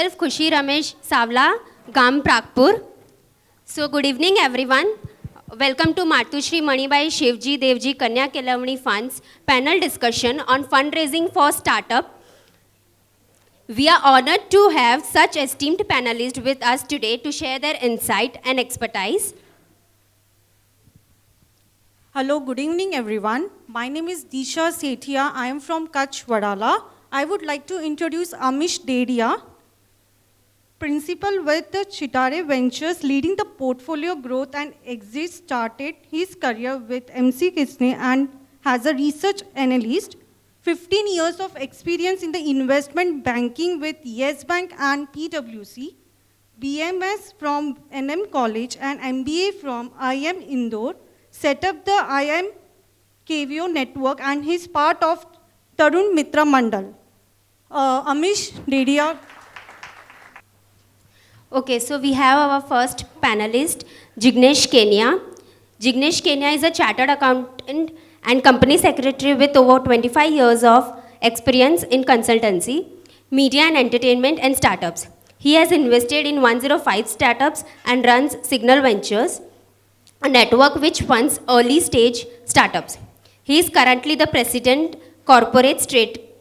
myself Khushi Ramesh Savla, Gam Pragpur. So good evening everyone. Welcome to Matushri Manibai Shivji Devji Kanya Kelavani Funds panel discussion on fundraising for startup. We are honored to have such esteemed panelists with us today to share their insight and expertise. Hello, good evening everyone. My name is Disha Sethia. I am from Kutch, Wadala. I would like to introduce Amish Dedia, principal with Chitare Ventures, leading the portfolio growth and exit. Started his career with MC Kisne and has a research analyst. 15 years of experience in the investment banking with Yes Bank and PwC, BMS from NM College and MBA from IM Indore, set up the IM KVO network and he's part of Tarun Mitra Mandal. Amish Dedia. Okay, so we have our first panelist, Jignesh Kenya. Jignesh Kenya is a chartered accountant and company secretary with over 25 years of experience in consultancy, media and entertainment and startups. He has invested in 105 startups and runs Signal Ventures, a network which funds early stage startups. He is currently the president, corporate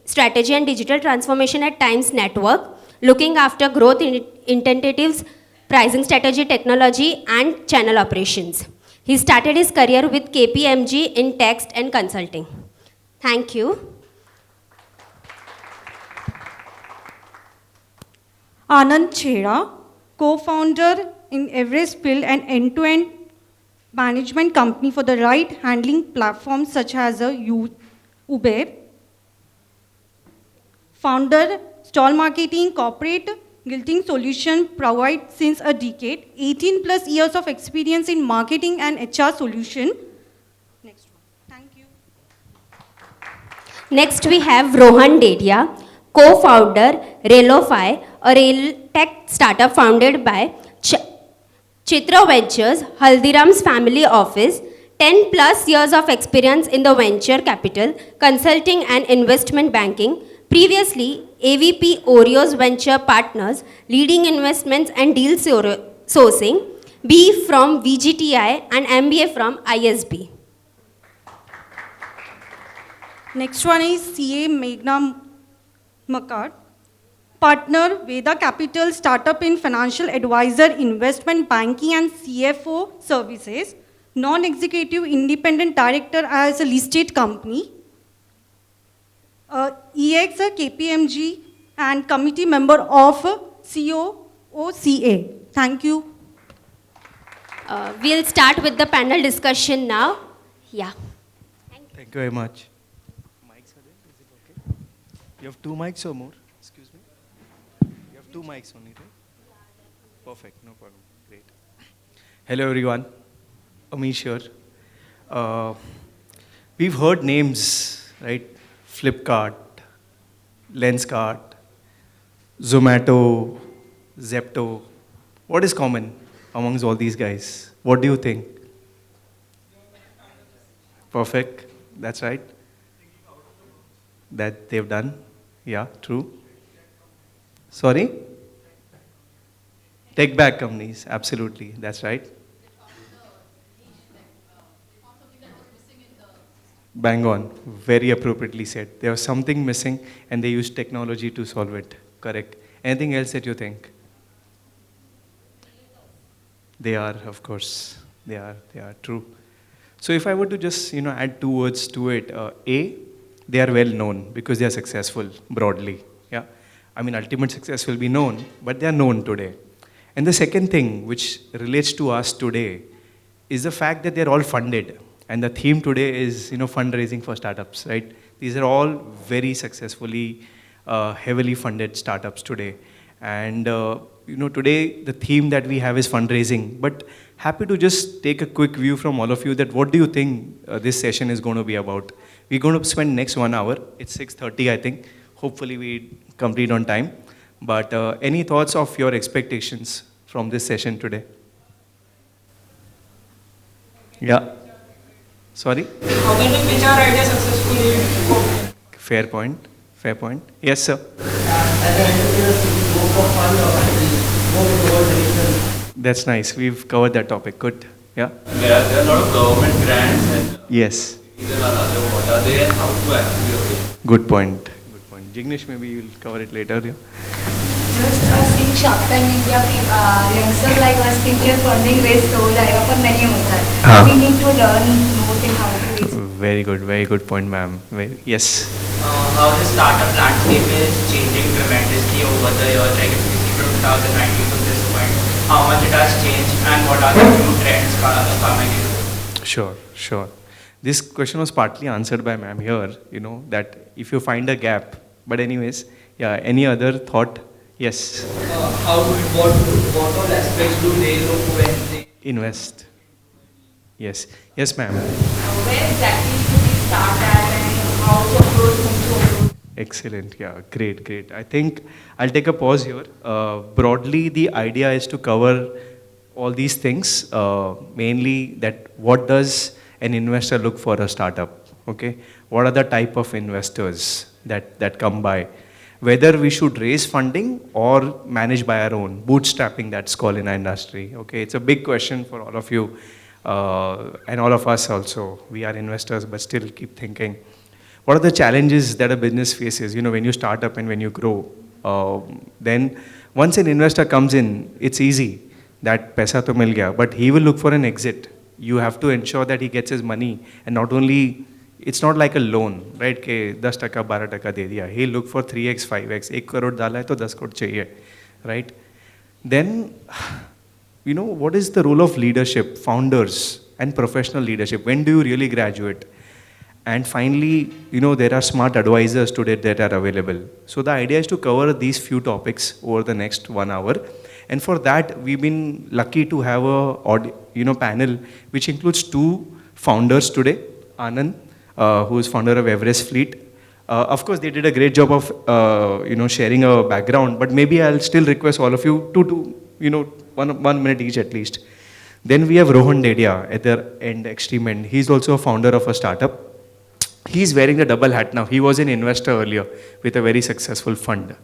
strategy and digital transformation at Times Network, looking after growth initiatives, pricing strategy, technology, and channel operations. He started his career with KPMG in text and consulting. Thank you. Anand Chheda, co-founder in Everest Build an end-to-end management company for the ride-handling platforms such as Uber. Founder, Stall Marketing Corporate Gilting Solution provides since a decade, 18 plus years of experience in marketing and HR solution. Next one. Thank you. Next we have Rohan Dedia, co-founder Railofy, a rail tech startup founded by Chitra Ventures, Haldiram's family office, 10 plus years of experience in the venture capital, consulting and investment banking. Previously, AVP Oreos Venture Partners, leading investments and deal sourcing, B from VGTI and MBA from ISB. Next one is CA Meghna Makar, partner Veda Capital, startup in financial advisor, investment banking and CFO services, non-executive independent director as a listed company. EX KPMG and committee member of COOCA. Thank you. We'll start with the panel discussion now. Yeah. Thank you very much. Mics are there? Is it okay? You have 2 mics or more? Excuse me? You have 2 mics only, right? Perfect, no problem. Great. Hello everyone. Amish here. We've heard names, right? Flipkart, Lenskart, Zomato, Zepto. What is common amongst all these guys? What do you think? Perfect. That's right. That they've done. Yeah, true. Sorry? Tech back companies. Absolutely. That's right. Bang on. Very appropriately said. There was something missing and they used technology to solve it. Correct. Anything else that you think? They are, of course. They are true. So if I were to just, add 2 words to it, A, they are well known because they are successful broadly. Yeah. I mean, ultimate success will be known, but they are known today. And the second thing which relates to us today is the fact that they're all funded. And the theme today is, fundraising for startups, right? These are all very successfully, heavily funded startups today. And, today the theme that we have is fundraising. But happy to just take a quick view from all of you that what do you think this session is going to be about? We're going to spend next 1 hour. It's 6:30, I think. Hopefully we complete on time. But any thoughts of your expectations from this session today? Yeah. Sorry? How can we pitch our idea successfully? Fair point. Yes, sir. As an entrepreneur, we go for fun That's nice. We've covered that topic. Good. Yeah. There are a lot of government grants and Yes. there are other what are they and how to actually avail. Good point. Good point. Jignesh, maybe you'll cover it later. Yeah. Just seeing Shark Tank India youngsters like us think कि funding raise तो हो जाएगा पर नहीं होता है. हाँ. We need to learn more thing how to raise. Very good point, ma'am. Yes. How the startup landscape is changing tremendously over the years, like if you see from 2019 to this point, how much it has changed and what are the new trends coming in? Sure. This question was partly answered by ma'am here, that if you find a gap. But anyways, yeah, any other thought? Yes. What all aspects do they look when they Invest. Yes, ma'am. Where exactly should we start at and how to approach whom to approach? Excellent. Yeah, great. I think I'll take a pause here. Broadly, the idea is to cover all these things, mainly that what does an investor look for a startup, okay? What are the type of investors that come by? Whether we should raise funding or manage by our own, bootstrapping that's called in our industry, okay? It's a big question for all of you and all of us also. We are investors, but still keep thinking. What are the challenges that a business faces, when you start up and when you grow? Then once an investor comes in, it's easy. That paisa to mil gaya, but he will look for an exit. You have to ensure that he gets his money, and not only, it's not like a loan, right? Ke 10% 12% de diya. He'll look for 3x, 5x. 1 crore dala hai to 10 crore chahiye, right? Then, what is the role of leadership, founders and professional leadership? When do you really graduate? And finally, there are smart advisors today that are available. So the idea is to cover these few topics over the next 1 hour. And for that, we've been lucky to have a panel which includes 2 founders today. Anand, who is founder of Everest Fleet. Of course, they did a great job of sharing a background, but maybe I'll still request all of you to 1 minute each at least. Then we have Rohan Dedia at the extreme end. He's also a founder of a startup. He's wearing the double hat now. He was an investor earlier with a very successful fund.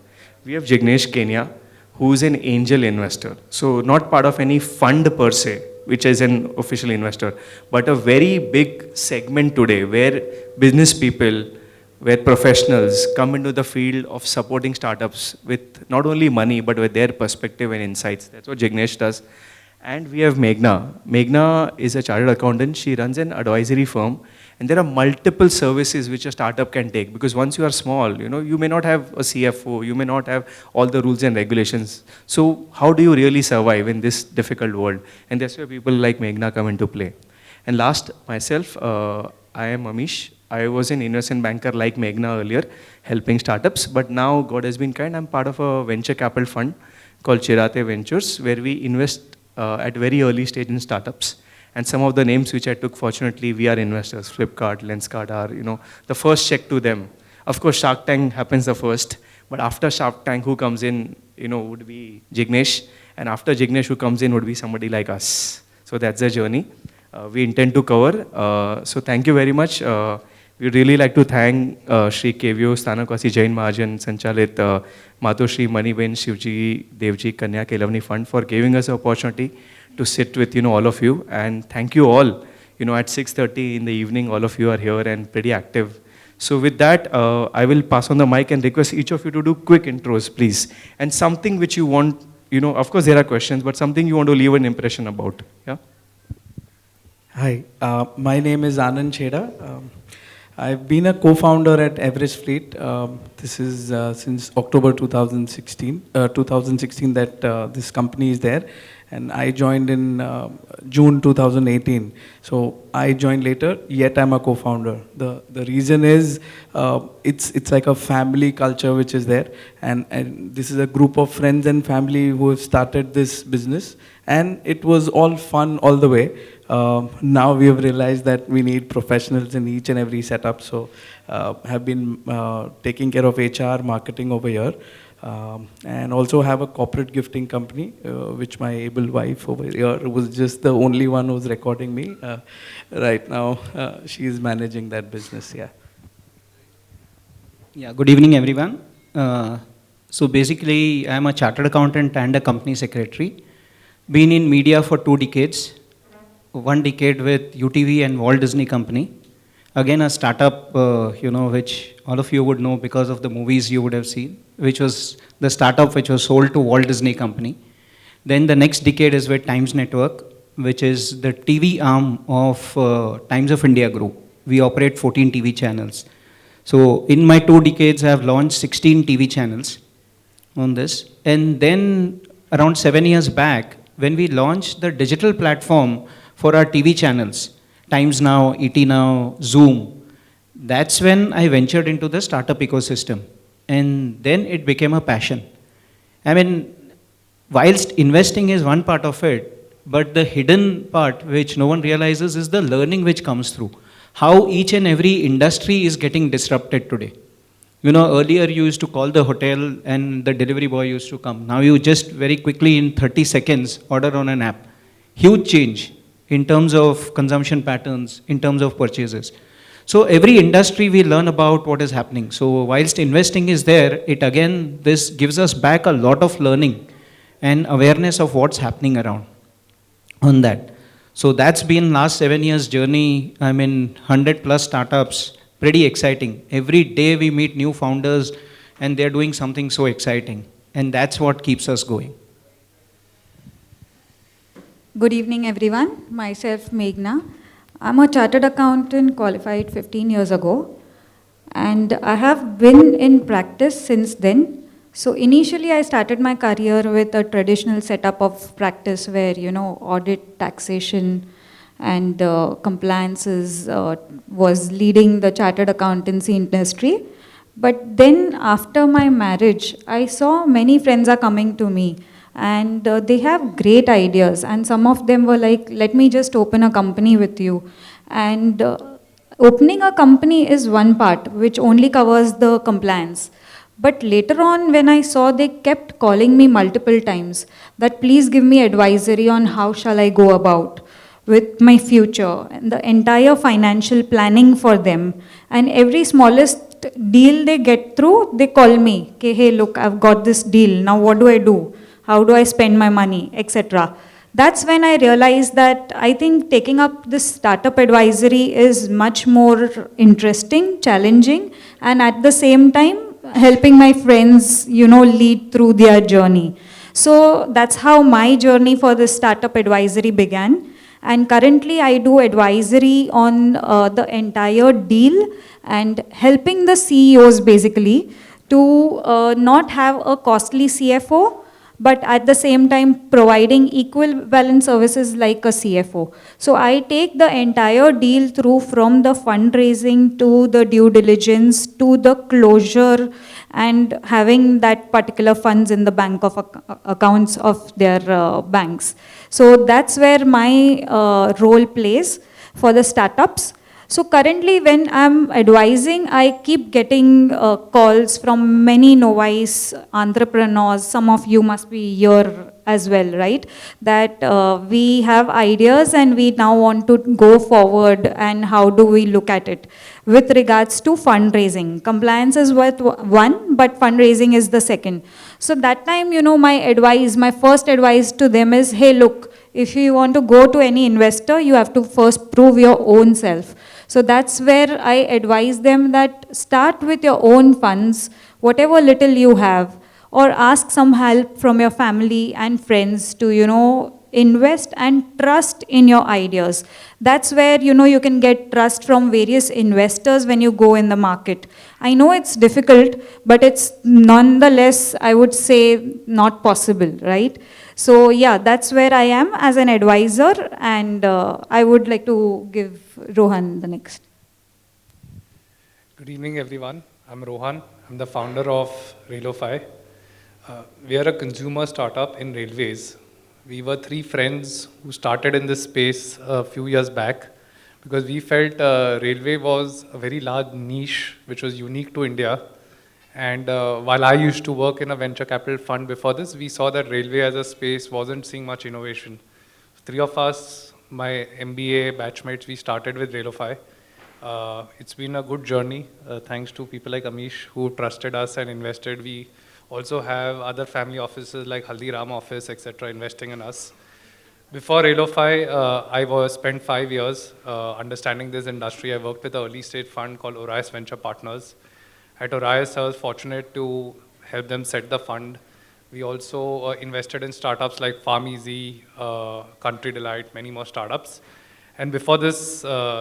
We have Jignesh Kenya, who is an angel investor. So not part of any fund per se, which is an official investor, but a very big segment today where business people, where professionals come into the field of supporting startups with not only money, but with their perspective and insights. That's what Jignesh does. And we have Meghna. Meghna is a chartered accountant. She runs an advisory firm. And there are multiple services which a startup can take, because once you are small, you may not have a CFO, you may not have all the rules and regulations. So how do you really survive in this difficult world? And that's where people like Meghna come into play. And last, myself, I am Amish. I was an investment banker like Meghna earlier, helping startups. But now God has been kind. I'm part of a venture capital fund called Chirate Ventures, where we invest at very early stage in startups. And some of the names which I took, fortunately, we are investors. Flipkart, Lenskart are, the first check to them. Of course, Shark Tank happens the first. But after Shark Tank, who comes in, would be Jignesh. And after Jignesh, who comes in, would be somebody like us. So that's the journey we intend to cover. So thank you very much. We'd really like to thank Shri Kevyo, Stanakwasi Jain Mahajan, Sanchalit, Matoshri Maniben, Shivji, Devji, Kanya Kelavani Fund for giving us the opportunity to sit with all of you, and thank you all. At 6:30 in the evening, all of you are here and pretty active. So with that, I will pass on the mic and request each of you to do quick intros, please, and something which you want. Of course there are questions, but something you want to leave an impression about. Yeah. Hi, my name is Anand Chheda. I've been a co-founder at Everest Fleet. This is since October 2016 that this company is there. And I joined in June 2018. So I joined later, yet I'm a co-founder. The reason is it's like a family culture which is there. And this is a group of friends and family who have started this business. And it was all fun all the way. Now we have realized that we need professionals in each and every setup. So have been taking care of HR, marketing over here. And also have a corporate gifting company, which my able wife over here was just the only one who's recording me. Right now, she is managing that business, yeah. Yeah, good evening, everyone. So basically, I'm a chartered accountant and a company secretary. Been in media for 2 decades, 1 decade with UTV and Walt Disney Company. Again, a startup, which all of you would know because of the movies you would have seen, which was the startup which was sold to Walt Disney Company. Then the next decade is with Times Network, which is the TV arm of Times of India Group. We operate 14 TV channels. So in my 2 decades, I have launched 16 TV channels on this. And then around 7 years back, when we launched the digital platform for our TV channels, Times Now, ET Now, Zoom, that's when I ventured into the startup ecosystem. And then it became a passion. I mean, whilst investing is one part of it, but the hidden part which no one realizes is the learning which comes through. How each and every industry is getting disrupted today. You know, earlier you used to call the hotel and the delivery boy used to come. Now you just very quickly in 30 seconds order on an app. Huge change in terms of consumption patterns, in terms of purchases. So every industry we learn about what is happening. So whilst investing is there, it again, this gives us back a lot of learning and awareness of what's happening around on that. So that's been last 7 years journey. I'm in 100 plus startups, pretty exciting. Every day we meet new founders and they're doing something so exciting. And that's what keeps us going. Good evening, everyone. Myself, Meghna. I'm a chartered accountant qualified 15 years ago, and I have been in practice since then. So initially, I started my career with a traditional setup of practice where, audit, taxation, and compliances was leading the chartered accountancy industry. But then after my marriage, I saw many friends are coming to me and they have great ideas, and some of them were like, let me just open a company with you. And opening a company is one part which only covers the compliance. But later on, when I saw, they kept calling me multiple times that please give me advisory on how shall I go about with my future and the entire financial planning for them. And every smallest deal they get through, they call me, okay, hey, look, I've got this deal. Now what do I do? How do I spend my money, etc. That's when I realized that I think taking up this startup advisory is much more interesting, challenging, and at the same time, helping my friends, lead through their journey. So that's how my journey for the startup advisory began. And currently, I do advisory on the entire deal and helping the CEOs basically to not have a costly CFO, but at the same time providing equivalent services like a CFO. So I take the entire deal through from the fundraising to the due diligence to the closure and having that particular funds in the bank of accounts of their banks. So that's where my role plays for the startups. So currently when I'm advising, I keep getting calls from many novice entrepreneurs. Some of you must be here as well, right? That we have ideas and we now want to go forward, and how do we look at it? With regards to fundraising, compliance is one, but fundraising is the second. So that time, my first advice to them is, hey, look, if you want to go to any investor, you have to first prove your own self. So that's where I advise them that start with your own funds, whatever little you have, or ask some help from your family and friends to, invest and trust in your ideas. That's where, you can get trust from various investors when you go in the market. I know it's difficult, but it's nonetheless, I would say, not possible, right? So yeah, that's where I am as an advisor, and I would like to give Rohan the next. Good evening, everyone. I'm Rohan. I'm the founder of Railofy. We are a consumer startup in railways. We were 3 friends who started in this space a few years back because we felt railway was a very large niche which was unique to India. And while I used to work in a venture capital fund before this, we saw that railway as a space wasn't seeing much innovation. 3 of us, my MBA batchmates, we started with Railofy. It's been a good journey, thanks to people like Amish who trusted us and invested. We also have other family offices like Haldiram office, etc., investing in us. Before Railofy, I was spent 5 years understanding this industry. I worked with an early stage fund called Orias Venture Partners. At Orias, I was fortunate to help them set the fund. We also invested in startups like FarmEasy, Country Delight, many more startups. And before this,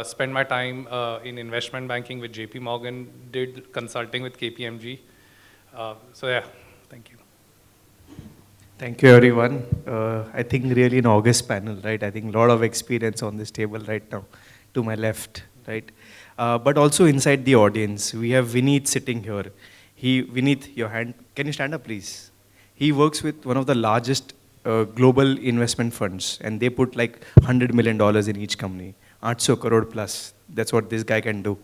spent my time in investment banking with JP Morgan, did consulting with KPMG. So yeah, thank you. Thank you, everyone. I think really an August panel, right? I think a lot of experience on this table right now, to my left, right? But also inside the audience, we have Vineet sitting here. Vineet, your hand, can you stand up, please? He works with one of the largest global investment funds, and they put like $100 million in each company, 800 crore plus. That's what this guy can do.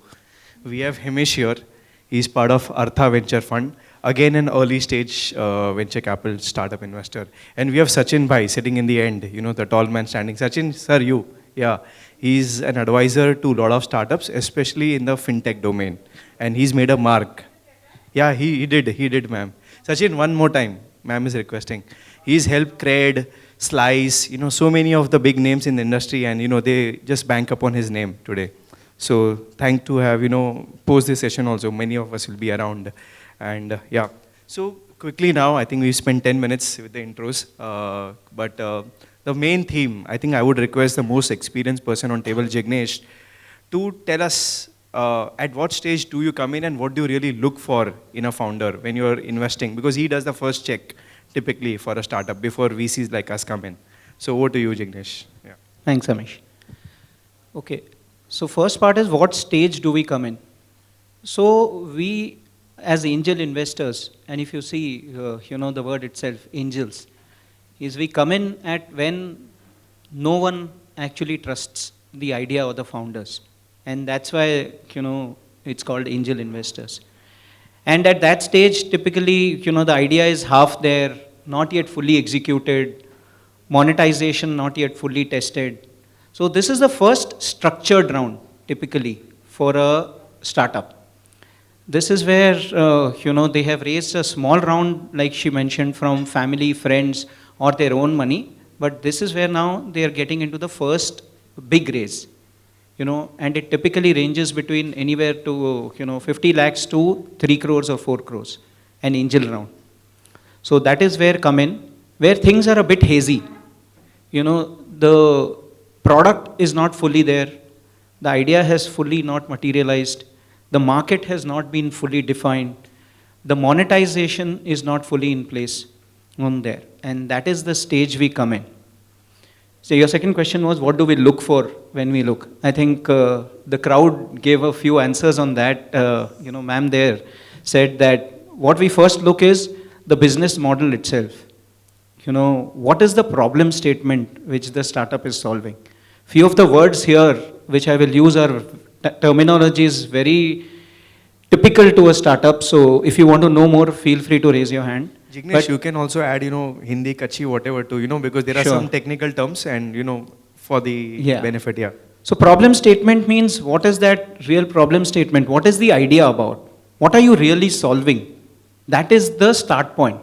We have Hemish here. He's part of Artha Venture Fund, again an early stage venture capital startup investor. And we have Sachin Bhai sitting in the end, you know, the tall man standing. Sachin, sir, you. Yeah, he's an advisor to a lot of startups, especially in the fintech domain. And he's made a mark. Yeah, he did, ma'am. Sachin, one more time, ma'am is requesting. He's helped Cred, Slice, you know, so many of the big names in the industry, and, you know, they just bank upon his name today. So thank to have, you know, post this session also, many of us will be around. And yeah, so quickly now, I think we spent 10 minutes with the intros. But the main theme, I think I would request the most experienced person on table, Jignesh, to tell us at what stage do you come in and what do you really look for in a founder when you're investing? Because he does the first check typically for a startup before VCs like us come in. So over to you, Jignesh. Yeah. Thanks, Amish. Okay, so first part is what stage do we come in? So we, as angel investors, and if you see, you know the word itself, angels, is we come in at when no one actually trusts the idea or the founders. And that's why, you know, it's called angel investors. And at that stage, typically, you know, the idea is half there, not yet fully executed, monetization not yet fully tested. So this is the first structured round, typically, for a startup. This is where, you know, they have raised a small round, like she mentioned, from family, friends, or their own money. But this is where now they are getting into the first big raise. You know, and it typically ranges between anywhere to, you know, 50 lakhs to 3 crores or 4 crores, an angel round. So that is where come in, where things are a bit hazy. You know, the product is not fully there, the idea has fully not materialized, the market has not been fully defined, the monetization is not fully in place on there, and that is the stage we come in. So your second question was, what do we look for when we look? I think the crowd gave a few answers on that. You know, ma'am there said that what we first look is the business model itself. You know, what is the problem statement which the startup is solving? Few of the words here which I will use are terminology is very typical to a startup. So if you want to know more, feel free to raise your hand. Jignesh, you can also add, you know, Hindi, Kachi, whatever too, you know, because there are some technical terms and, you know, for the benefit, yeah. So problem statement means what is that real problem statement? What is the idea about? What are you really solving? That is the start point.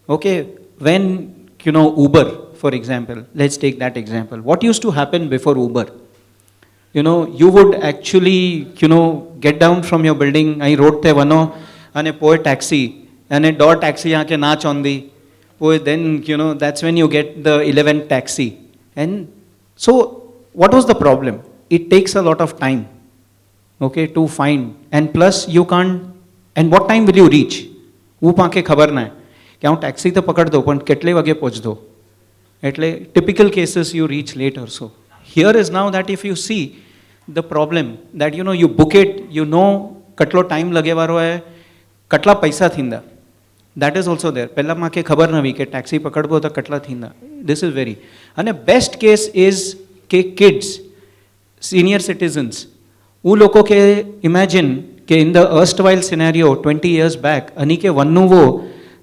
Okay, when, you know, Uber, for example, let's take that example. What used to happen before Uber? You know, you would actually, you know, get down from your building, I wrote the vano, and a poor taxi, and a door taxi yaake na chondi. Then, you know, that's when you get the 11th taxi. And so, what was the problem? It takes a lot of time, okay, to find. And plus, you can't, and what time will you reach? वो पाके खबर ना है कि હું taxi તો પકડ દો પણ કેટલે વાગે પહોંચદો એટલે typical cases you reach late or so. Here is now that if you see the problem that, you know, you book it, you know કેટલો time લગેવારો હે, કેટલા પૈસા થીંદા. That is also there. પહેલા માકે ખબર નવી કે ટેક્સી પકડવો તો કેટલા થીંદા. This is very. અને best case is કે kids, senior citizens, वो लोगों के imagine કે in the erstwhile scenario 20 years back अनि के वन्नु वो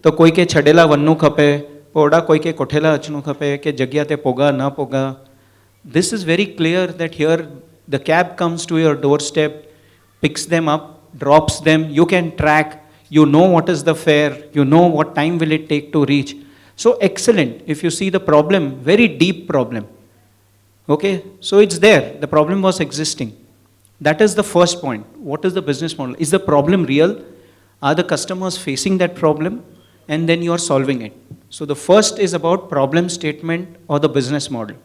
तो कोई के छडेला वन्नु खपे पोड़ा कोई के कोठेला अचनु खपे के जग्या ते पोगा ना पोगा. This is very clear that here the cab comes to your doorstep, picks them up, drops them, you can track, you know what is the fare, you know what time will it take to reach. So excellent. If you see the problem, very deep problem. Okay, so it's there. The problem was existing. That is the first point. What is the business model? Is the problem real? Are the customers facing that problem? And then you are solving it. So the first is about problem statement or the business model.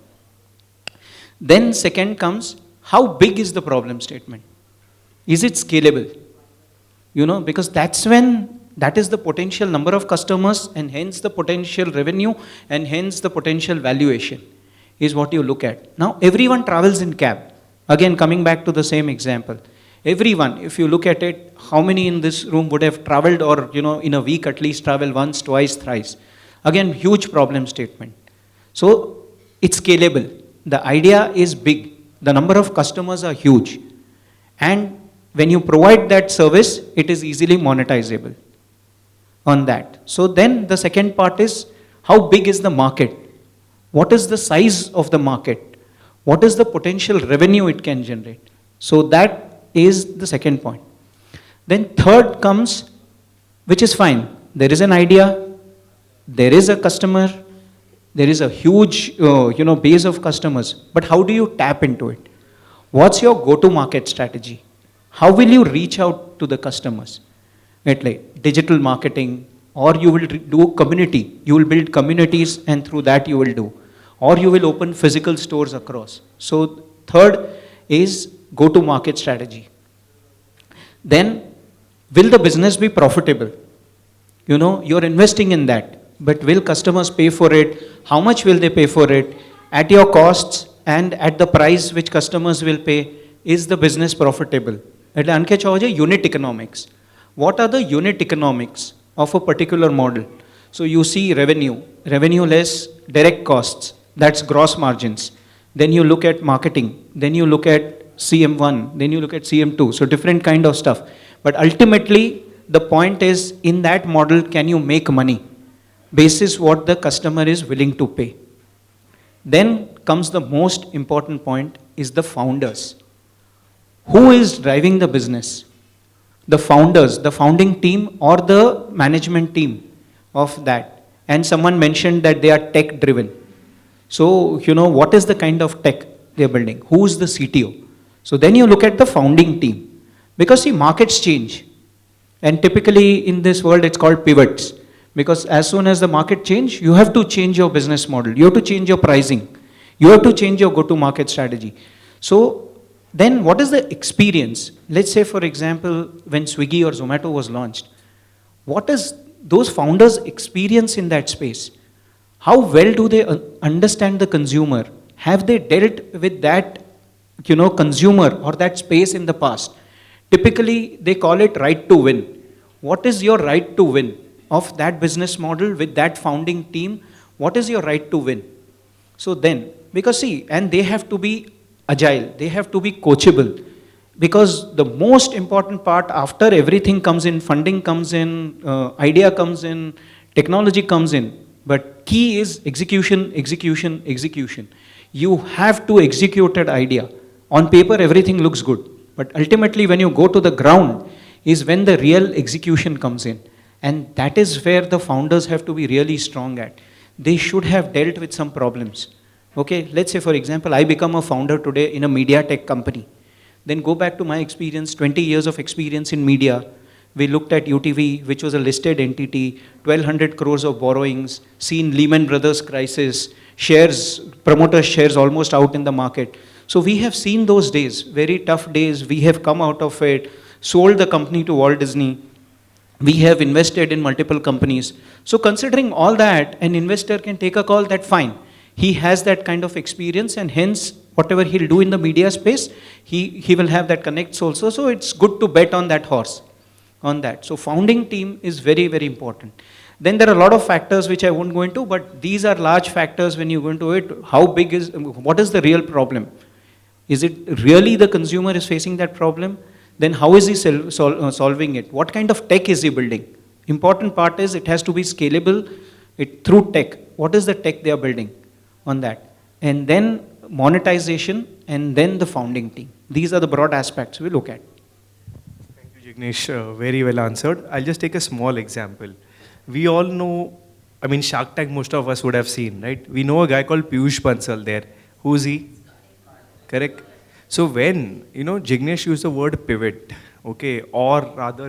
Then second comes, how big is the problem statement? Is it scalable? You know, because that's when, that is the potential number of customers and hence the potential revenue and hence the potential valuation is what you look at. Now everyone travels in cab. Again, coming back to the same example. Everyone, if you look at it, how many in this room would have traveled or, you know, in a week at least travel once, twice, thrice? Again, huge problem statement. So it's scalable. The idea is big. The number of customers are huge. And when you provide that service, it is easily monetizable on that. So then the second part is, how big is the market? What is the size of the market? What is the potential revenue it can generate? So that is the second point. Then third comes, which is fine. There is an idea, there is a customer, there is a huge base of customers, but how do you tap into it? What's your go-to-market strategy? How will you reach out to the customers? Like digital marketing, or you will do community. You will build communities and through that you will do. Or you will open physical stores across. So third is go-to-market strategy. Then, will the business be profitable? You know, you're investing in that, but will customers pay for it? How much will they pay for it? At your costs and at the price which customers will pay, is the business profitable? At unit economics. What are the unit economics of a particular model? So you see revenue less direct costs, that's gross margins. Then you look at marketing, then you look at CM1, then you look at CM2, so different kind of stuff. But ultimately, the point is, in that model, can you make money? Basis what the customer is willing to pay. Then comes the most important point, is the founders. Who is driving the business? The founders, the founding team or the management team of that. And someone mentioned that they are tech driven. So, you know, what is the kind of tech they are building? Who is the CTO? So then you look at the founding team. Because see, markets change. And typically in this world, it's called pivots. Because as soon as the market change, you have to change your business model. You have to change your pricing. You have to change your go-to-market strategy. So then what is the experience? Let's say, for example, when Swiggy or Zomato was launched, what is those founders' experience in that space? How well do they understand the consumer? Have they dealt with that, you know, consumer or that space in the past? Typically, they call it right to win. What is your right to win of that business model with that founding team? What is your right to win? So then, because see, and they have to be agile, they have to be coachable, because the most important part after everything comes in, funding comes in, idea comes in, technology comes in, but key is execution, execution, execution. You have to execute that idea. On paper, everything looks good, but ultimately when you go to the ground is when the real execution comes in. And that is where the founders have to be really strong at. They should have dealt with some problems. Okay, let's say for example, I become a founder today in a media tech company. Then go back to my experience, 20 years of experience in media. We looked at UTV, which was a listed entity, 1,200 crores of borrowings, seen Lehman Brothers crisis, shares, promoter shares almost out in the market. So we have seen those days, very tough days. We have come out of it, sold the company to Walt Disney. We have invested in multiple companies. So considering all that, an investor can take a call that fine. He has that kind of experience and hence whatever he'll do in the media space, he will have that connects also. So it's good to bet on that horse, on that. So founding team is very, very important. Then there are a lot of factors which I won't go into, but these are large factors when you go into it. How big is, what is the real problem? Is it really the consumer is facing that problem? Then how is he solving it? What kind of tech is he building? Important part is it has to be scalable through tech. What is the tech they are building on that? And then monetization and then the founding team. These are the broad aspects we look at. Thank you, Jignesh. Very well answered. I'll just take a small example. We all know I mean, Shark Tank, most of us would have seen, right? We know a guy called Piyush Bansal there. Who's he? Correct? So when, Jignesh used the word pivot, okay, or rather,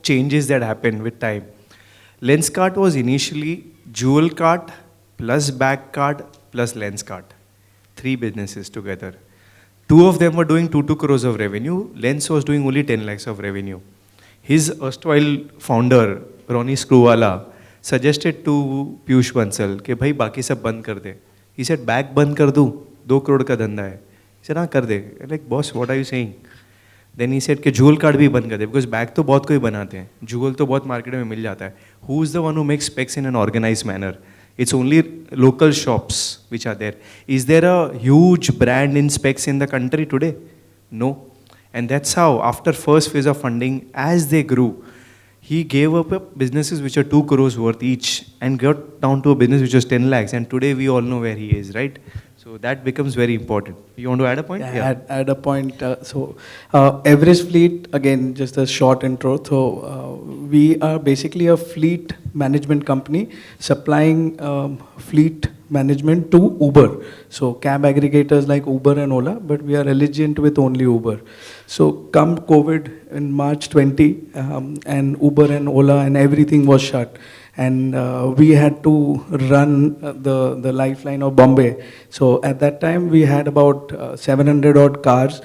changes that happen with time. Lenskart was initially jewel cart plus bag cart plus lens cart. Three businesses together. Two of them were doing 2 crores of revenue. Lens was doing only 10 lakhs of revenue. His erstwhile founder, Ronnie Screwwala, suggested to Piyush Bansal कि भाई बाकी सब बंद कर दे. He said, bag बंद कर दूँ, 2 crore का धंधा है. He said, हाँ कर दे. Like, boss, what are you saying? Then he said कि jewel card भी बंद कर दे, because bag तो बहुत कोई बनाते हैं. Jewel तो बहुत market में मिल जाता है. Who is the one who makes specs in an organized manner? It's only local shops which are there. Is there a huge brand in specs in the country today? No. And that's how, after first phase of funding, as they grew, he gave up businesses which are 2 crores worth each and got down to a business which was 10 lakhs. And today we all know where he is, right? So that becomes very important. You want to add a point? Yeah. Add a point. Everest Fleet, again, just a short intro. We are basically a fleet management company supplying fleet management to Uber. So cab aggregators like Uber and Ola, but we are allegiant with only Uber. So come COVID in March 20, and Uber and Ola and everything was shut. And we had to run the lifeline of Bombay. So at that time we had about 700 odd cars.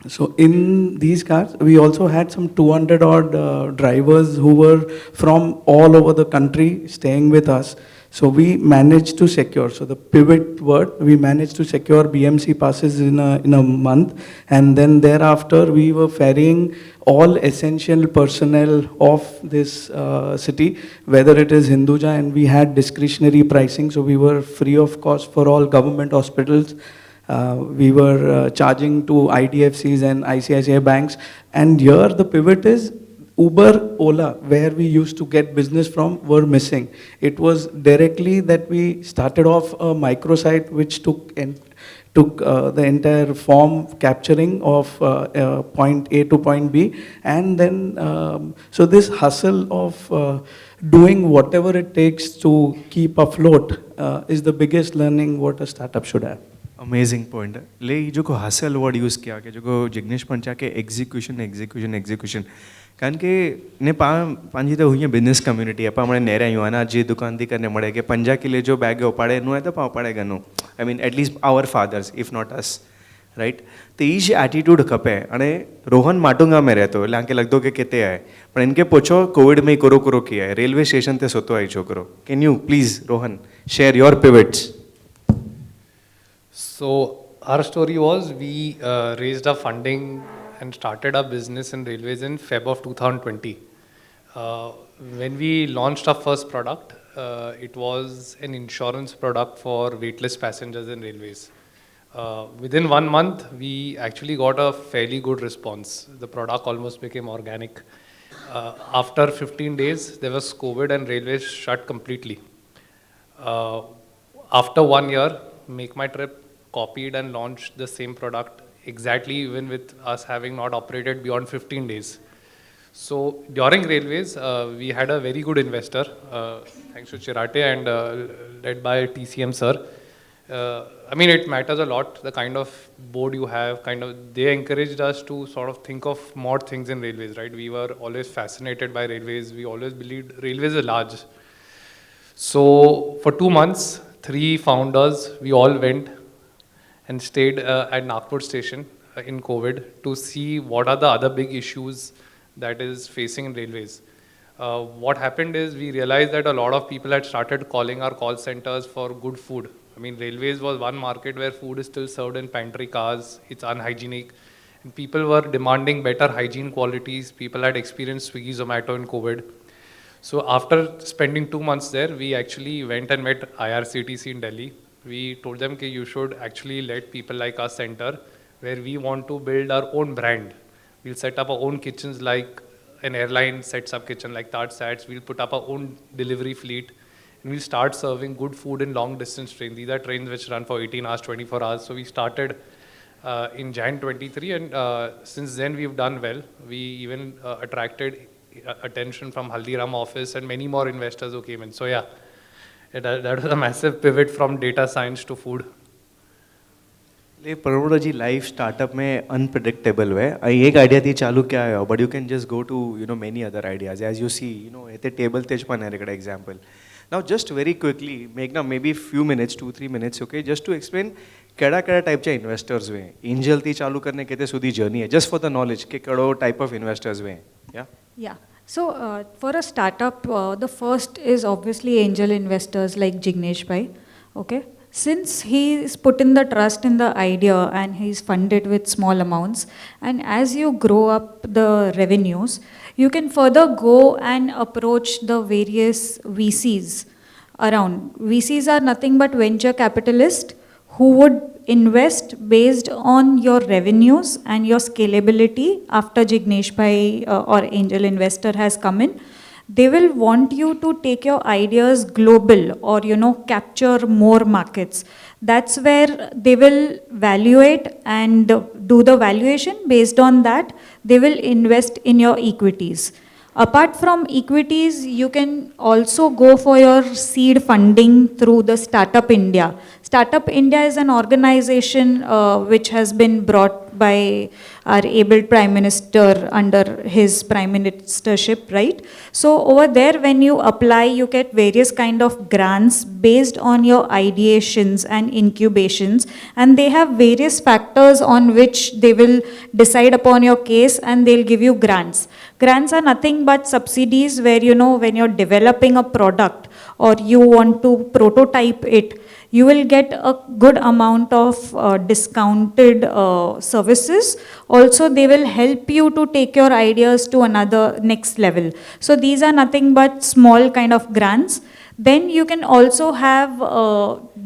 So in these cars, we also had some 200 odd drivers who were from all over the country staying with us. So we managed to secure, so the pivot word, we managed to secure BMC passes in a month, and then thereafter we were ferrying all essential personnel of this city, whether it is Hinduja, and we had discretionary pricing, so we were free of cost for all government hospitals. We were charging to IDFCs and ICICI banks, and here the pivot is Uber, Ola, where we used to get business from, were missing. It was directly that we started off a microsite which took the entire form capturing of point A to point B, and then so this hustle of doing whatever it takes to keep afloat is the biggest learning what a startup should have. Amazing point है. ले जो को hustle word use किया कि जो को जिग्नेश पंचा के एग्जीक्यूशन कारण के ने पांजी तो हुई है बिजनेस कम्युनिटी अपा हमारे नेरे युवा ना जी दुकान दी करने मड़े के पंजा के लिए जो बैग है उपाड़े नु है तो उपाड़ेगा नो. I mean at least our fathers if not us, right? तो ये जी एटीट्यूड खपे अने रोहन माटुंगा में रहते हो એટલે આંકે લગતો કે કેતે આય પણ इनके पूछो कोविड में करो किया है रेलवे स्टेशन ते सोतो आई छोकरो. Can you please Rohan share your pivots? So our story was we raised our funding and started our business in railways in Feb of 2020. When we launched our first product, it was an insurance product for waitlist passengers in railways. Within 1 month, we actually got a fairly good response. The product almost became organic. After 15 days, there was COVID and railways shut completely. After 1 year, Make My Trip copied and launched the same product exactly, even with us having not operated beyond 15 days. So during railways, we had a very good investor, thanks to Chirate and led by TCM sir. I mean, it matters a lot, the kind of board you have, they encouraged us to sort of think of more things in railways, right? We were always fascinated by railways. We always believed railways are large. So for 2 months, 3 founders, we all went and stayed at Nagpur station in COVID to see what are the other big issues that is facing in railways. What happened is we realized that a lot of people had started calling our call centers for good food. I mean, railways was one market where food is still served in pantry cars, it's unhygienic, and people were demanding better hygiene qualities. People had experienced Swiggy, Zomato in COVID. So after spending 2 months there, we actually went and met IRCTC in Delhi. We told them that you should actually let people like us enter, where we want to build our own brand. We'll set up our own kitchens like an airline sets up kitchen like TARSATs. We'll put up our own delivery fleet, and we'll start serving good food in long distance trains. These are trains which run for 18 hours, 24 hours. So we started in Jan 23, and since then we've done well. We even attracted attention from Haldiram office and many more investors who came in. So yeah, that was a massive pivot from data science to food. ले परोड़ा जी life startup में unpredictable है एक idea थी चालू क्या है but you can just go to many other ideas as you see एते टेबल तेज पन है रेकड़ा example now just very quickly मेघना maybe few minutes 2-3 minutes okay just to explain केड़ा केड़ा टाइपच्या इन्वेस्टर्स वे एंजल थी चालू करने केते सुधी जर्नी है जस्ट फॉर द नॉलेज के केड़ो टाइप ऑफ इन्वेस्टर्स वे या Yeah. So for a startup, the first is obviously angel investors like Jignesh Bhai. Okay. Since he's put in the trust in the idea and he's funded with small amounts, and as you grow up the revenues, you can further go and approach the various VCs around. VCs are nothing but venture capitalists who would invest based on your revenues and your scalability after Jignesh Bhai or angel investor has come in. They will want you to take your ideas global or capture more markets. That's where they will evaluate and do the valuation. Based on that, they will invest in your equities. Apart from equities, you can also go for your seed funding through the Startup India. Startup India is an organization which has been brought by our able Prime Minister under his Prime Ministership, right? So over there, when you apply, you get various kind of grants based on your ideations and incubations, and they have various factors on which they will decide upon your case and they'll give you grants. Grants are nothing but subsidies where, when you're developing a product or you want to prototype it, you will get a good amount of discounted services. Also, they will help you to take your ideas to another next level. So these are nothing but small kind of grants. Then you can also have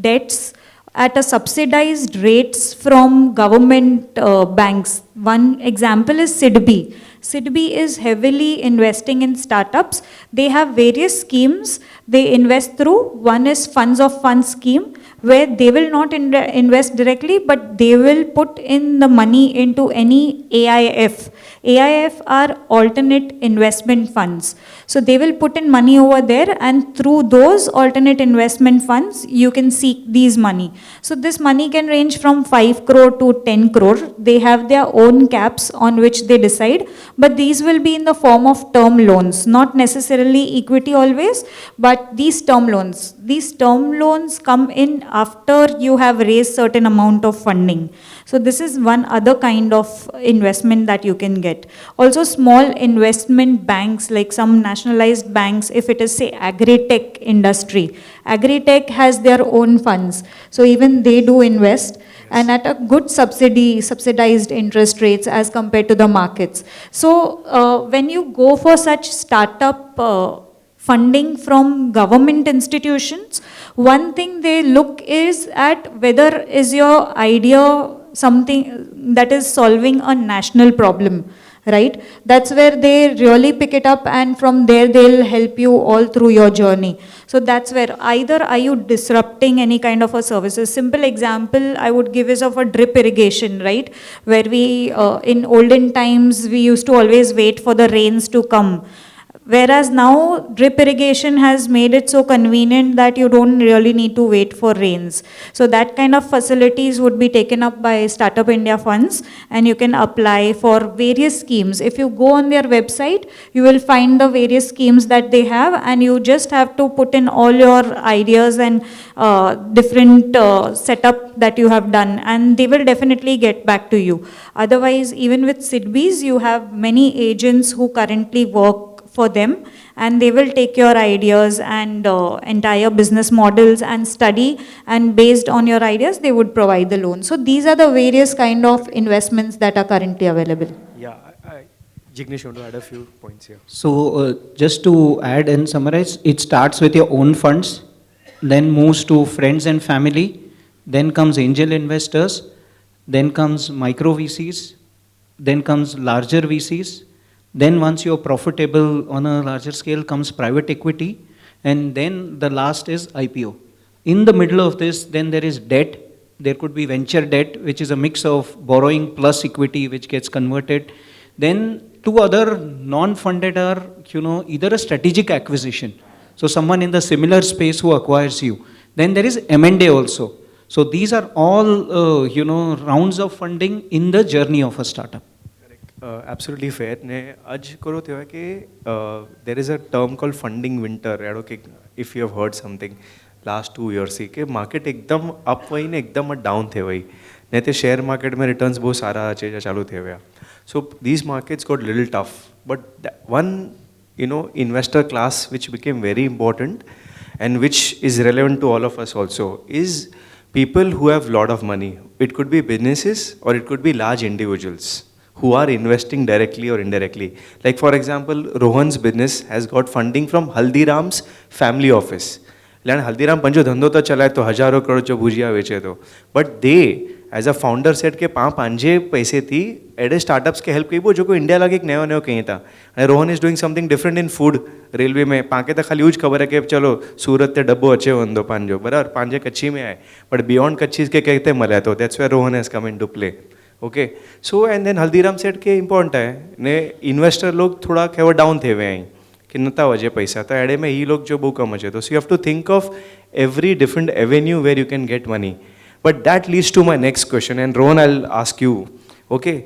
debts at a subsidized rates from government banks. One example is SIDBI. SIDBI is heavily investing in startups. They have various schemes they invest through. One is funds of funds scheme, where they will not invest directly, but they will put in the money into any AIF. AIF are alternate investment funds. So they will put in money over there, and through those alternate investment funds, you can seek these money. So this money can range from 5 crore to 10 crore. They have their own caps on which they decide, but these will be in the form of term loans, not necessarily equity always, but these term loans. These term loans come in after you have raised certain amount of funding. So this is one other kind of investment that you can get. Also small investment banks, like some nationalized banks, if it is say agri-tech industry, agri-tech has their own funds. So even they do invest, and at a good subsidized interest rates as compared to the markets. So when you go for such startup funding from government institutions, one thing they look is at whether is your idea something that is solving a national problem, right? That's where they really pick it up, and from there they'll help you all through your journey. So that's where either are you disrupting any kind of a services. Simple example I would give is of a drip irrigation, right? Where we, in olden times, we used to always wait for the rains to come. Whereas now drip irrigation has made it so convenient that you don't really need to wait for rains. So that kind of facilities would be taken up by Startup India funds, and you can apply for various schemes. If you go on their website, you will find the various schemes that they have, and you just have to put in all your ideas and different setup that you have done, and they will definitely get back to you. Otherwise, even with SIDBIs, you have many agents who currently work for them, and they will take your ideas and entire business models and study, and based on your ideas they would provide the loan. So these are the various kind of investments that are currently available. Yeah, Jignesh, you want to add a few points here? So just to add and summarize, it starts with your own funds, then moves to friends and family, then comes angel investors, then comes micro VCs, then comes larger VCs. Then once you're profitable on a larger scale comes private equity, and then the last is IPO. In the middle of this, then there is debt. There could be venture debt, which is a mix of borrowing plus equity, which gets converted. Then two other non-funded are, either a strategic acquisition. So someone in the similar space who acquires you. Then there is M&A also. So these are all, rounds of funding in the journey of a startup. Absolutely fair. ને આજ કરો તેવા કે there is a term called funding winter. એડો કે if you have heard something last 2 years થી કે market એકદમ અપ વઈ ને એકદમ ડાઉન થઈ વઈ ને તે શેર માર્કેટ में returns બહુ સારા છે ચાલુ થઈ ગયા. So these markets got little tough. But one investor class which became very important and which is relevant to all of us also is people who have lot of money. It could be businesses or it could be large individuals who are investing directly or indirectly. Like for example, Rohan's business has got funding from Haldiram's family office. Like Haldiram पंजो धंधो तो चलाए तो हजारों करोड़ जो भुजिया बेचे तो, but they as a founder said के पांजे पैसे थी एडे startups के help कई बो जो को इंडिया लगे एक नया नया कहीं था. And Rohan is doing something different in food railway में पाके तो खाली यूज खबर है कि चलो सूरत ते डब्बो अच्छे होंदो पांजो बराबर पांजे कच्ची में आए, but beyond कच्ची के कहते मले तो that's where Rohan has come into play. Okay so and then Haldiram set के इम्पोर्टंट है ने इन्वेस्टर लोग थोड़ा केवल डाउन थे हुए हैं कि नता वजह पैसा तो एडे में ही लोग जो बहु कम है तो so you have to think of every different avenue where you can get money. But that leads to my next question and Rohan I will ask you okay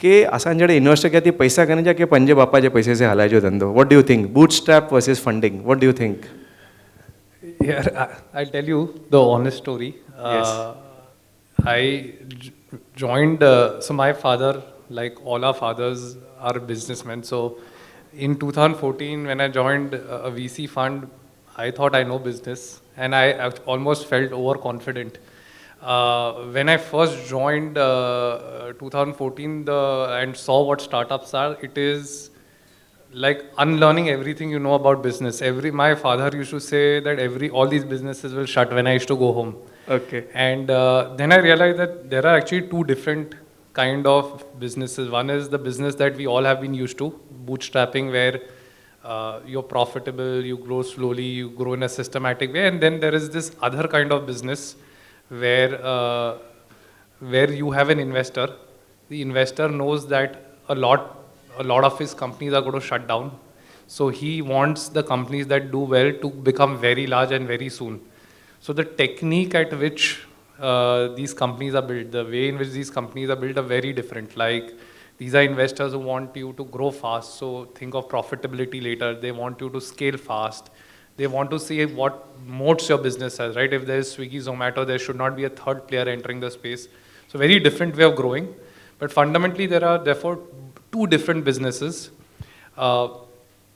कि असां जड़े इन्वेस्टर कहती पैसा करने जाके पंजे बापा जे पैसे से हलाए जो धंधो. What do you think bootstrap versus funding, what do you think? Yeah, I'll tell you the honest story. Yes. I joined, so my father, like all our fathers, are businessmen. So in 2014, when I joined a VC fund, I thought I know business and I almost felt overconfident. When I first joined 2014 and saw what startups are, it is like unlearning everything you know about business. My father used to say that all these businesses will shut when I used to go home. Okay. And then I realized that there are actually two different kind of businesses. One is the business that we all have been used to, bootstrapping, where you're profitable, you grow slowly, you grow in a systematic way. And then there is this other kind of business where you have an investor. The investor knows that a lot of his companies are going to shut down. So he wants the companies that do well to become very large and very soon. So the technique at which these companies are built, the way in which these companies are built are very different. Like these are investors who want you to grow fast. So think of profitability later. They want you to scale fast. They want to see what moats your business has, right? If there is Swiggy, Zomato, there should not be a third player entering the space. So very different way of growing. But fundamentally, there are therefore two different businesses.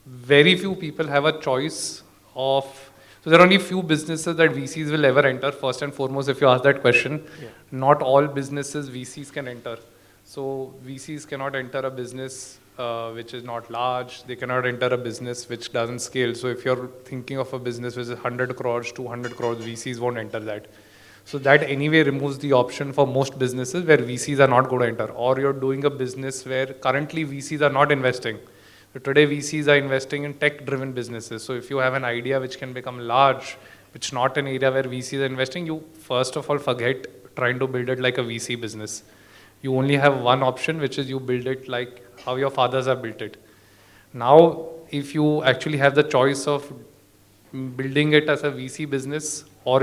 Very few people have a choice of. So there are only few businesses that VCs will ever enter. First and foremost, if you ask that question, not all businesses VCs can enter. So VCs cannot enter a business which is not large. They cannot enter a business which doesn't scale. So if you're thinking of a business which is 100 crores, 200 crores, VCs won't enter that. So that anyway removes the option for most businesses where VCs are not going to enter. Or you're doing a business where currently VCs are not investing. So today VCs are investing in tech-driven businesses. So if you have an idea which can become large, which is not an area where VCs are investing, you first of all forget trying to build it like a VC business. You only have one option, which is you build it like how your fathers have built it. Now, if you actually have the choice of building it as a VC business or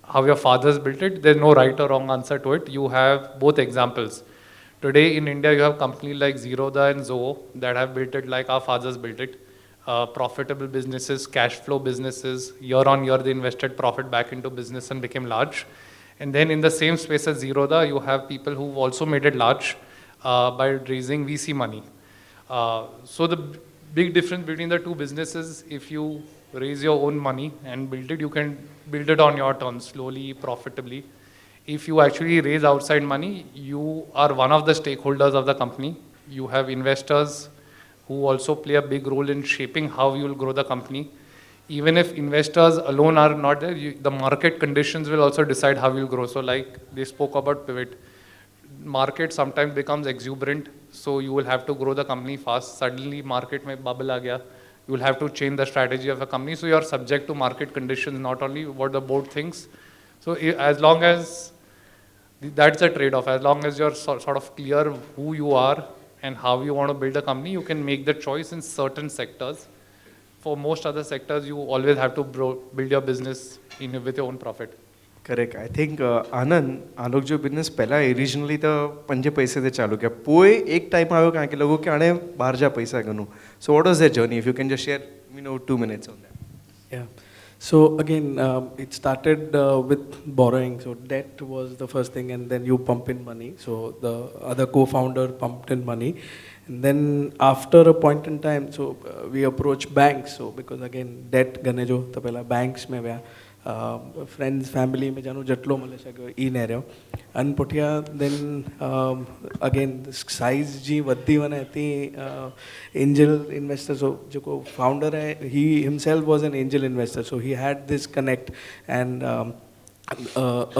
how your fathers built it, there's no right or wrong answer to it. You have both examples. Today in India, you have companies like Zerodha and Zoho that have built it like our fathers built it. Profitable businesses, cash flow businesses, year on year they invested profit back into business and became large. And then in the same space as Zerodha, you have people who've also made it large by raising VC money. So the big difference between the two businesses, if you raise your own money and build it, you can build it on your terms, slowly, profitably. If you actually raise outside money, you are one of the stakeholders of the company. You have investors who also play a big role in shaping how you will grow the company. Even if investors alone are not there, the market conditions will also decide how you'll grow. So like they spoke about pivot. Market sometimes becomes exuberant, so you will have to grow the company fast. Suddenly market mein bubble aa gaya. You will have to change the strategy of a company. So you are subject to market conditions, not only what the board thinks. So as long as that's a trade-off, as long as you're sort of clear who you are and how you want to build a company, you can make the choice in certain sectors. For most other sectors, you always have to build your business with your own profit. Correct I think Anand Alok जो business पहला originally तो पंजे पैसे से चालू किया पोए एक टाइम आयो कहाँ के लोगों के आने बाहर जा पैसा गनु so what was that journey if you can just share 2 minutes on that. Yeah. So again, it started with borrowing. So debt was the first thing, and then you pump in money. So the other co-founder pumped in money, and then after a point in time, so we approached banks. So because again, debt गने जो तो पहला banks में गया. Friends, family में जानो जटलो मले शक्य ई नहीं रहो अनपुटिया then again size जी वद्दी वने थी angel investor so जो को founder है he himself was an angel investor so he had this connect and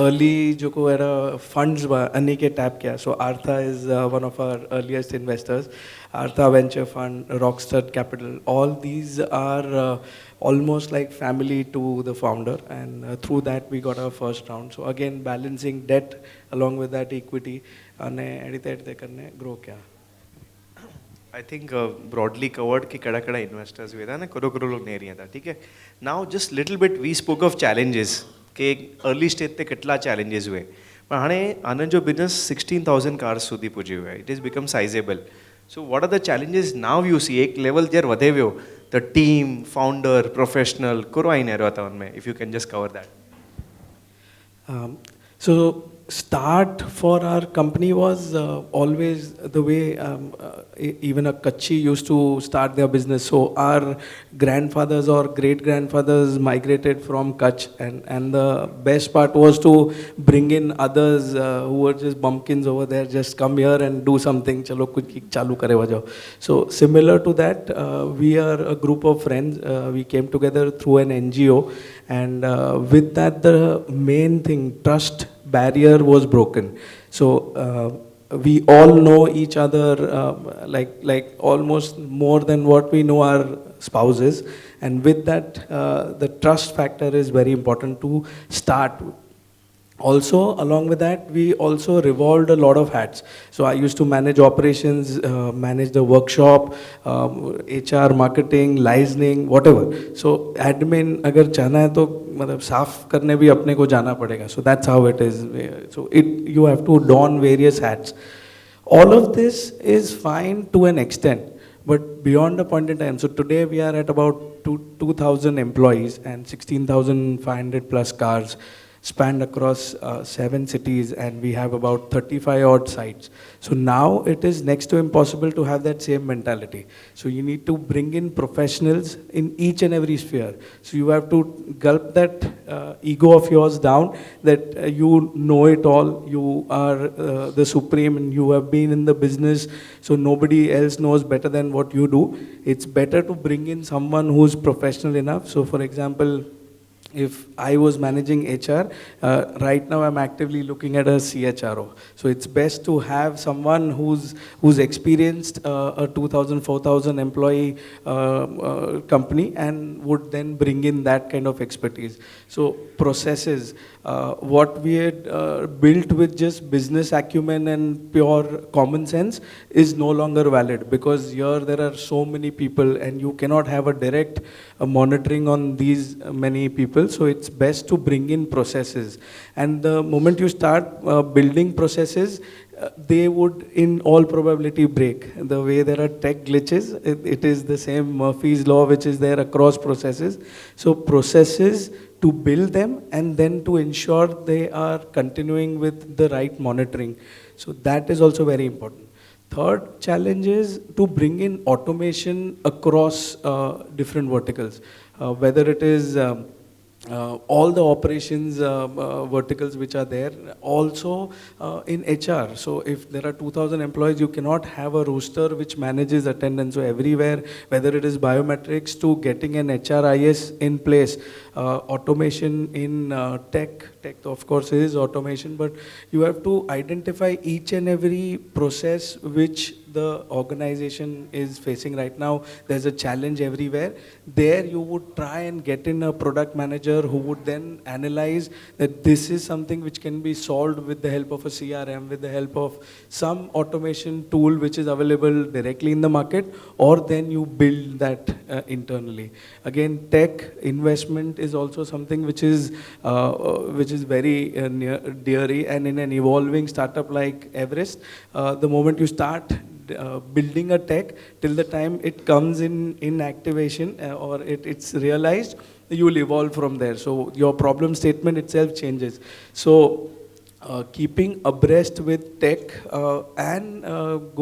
early जो को era funds अन्नी के tap किया so Artha is one of our earliest investors Artha Venture Fund Rockstar Capital all these are almost like family to the founder and through that we got our first round so again balancing debt along with that equity and edite करने grow किया I think broadly covered कि कड़ा कड़ा investors हुए था ना करोड़ लोग नहीं रहे था ठीक है now just little bit we spoke of challenges कि early stage ते कितना challenges हुए पर हाने आनंद जो business 16,000 cars सुधी पुजी हुआ है it has become sizable so what are the challenges now you see एक level जर वधे हुए हो the team, founder, professional, करो आई नहीं रहता उनमें if you can just cover that. So start for our company was always the way even a Kutchi used to start their business. So our grandfathers or great grandfathers migrated from Kutch and the best part was to bring in others who were just bumpkins over there, just come here and do something, chalo kuch chalu kare wajao. So similar to that, we are a group of friends, we came together through an NGO and with that the main thing, trust barrier was broken. So we all know each other like almost more than what we know our spouses, and with that the trust factor is very important to start. Also, along with that, we also revolved a lot of hats. So I used to manage operations, manage the workshop, HR, marketing, licensing, whatever. So admin, अगर जाना है तो मतलब साफ करने भी अपने को जाना पड़ेगा. So that's how it is. So you have to don various hats. All of this is fine to an extent, but beyond a point in time. So today we are at about 2,000 employees and 16,500 plus cars spanned across 7 cities, and we have about 35 odd sites. So now it is next to impossible to have that same mentality. So you need to bring in professionals in each and every sphere. So you have to gulp that ego of yours down, that you know it all, you are the supreme and you have been in the business, so nobody else knows better than what you do. It's better to bring in someone who's professional enough. So for example, if I was managing HR, right now I'm actively looking at a CHRO. So it's best to have someone who's experienced a 2,000, 4,000 employee company and would then bring in that kind of expertise. So processes, what we had built with just business acumen and pure common sense is no longer valid, because here there are so many people and you cannot have a direct monitoring on these many people. So it's best to bring in processes. And the moment you start building processes, they would in all probability break. The way there are tech glitches, it is the same Murphy's law which is there across processes. So processes, to build them and then to ensure they are continuing with the right monitoring. So that is also very important. Third challenge is to bring in automation across different verticals, whether it is all the operations verticals which are there, also in HR. So if there are 2,000 employees, you cannot have a roster which manages attendance. So everywhere, whether it is biometrics to getting an HRIS in place, automation in tech of course is automation, but you have to identify each and every process which the organization is facing right now. There's a challenge everywhere. There you would try and get in a product manager who would then analyze that this is something which can be solved with the help of a CRM, with the help of some automation tool which is available directly in the market, or then you build that internally. Again, tech investment is also something which is very dear, and in an evolving startup like Everest, the moment you start building a tech, till the time it comes in activation or it's realized, you will evolve from there. So your problem statement itself changes. So keeping abreast with tech and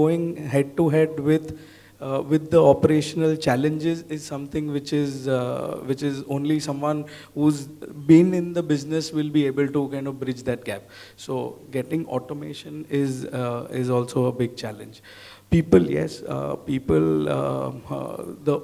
going head to head with the operational challenges is something which is only someone who's been in the business will be able to kind of bridge that gap. So getting automation is also a big challenge. People, yes, the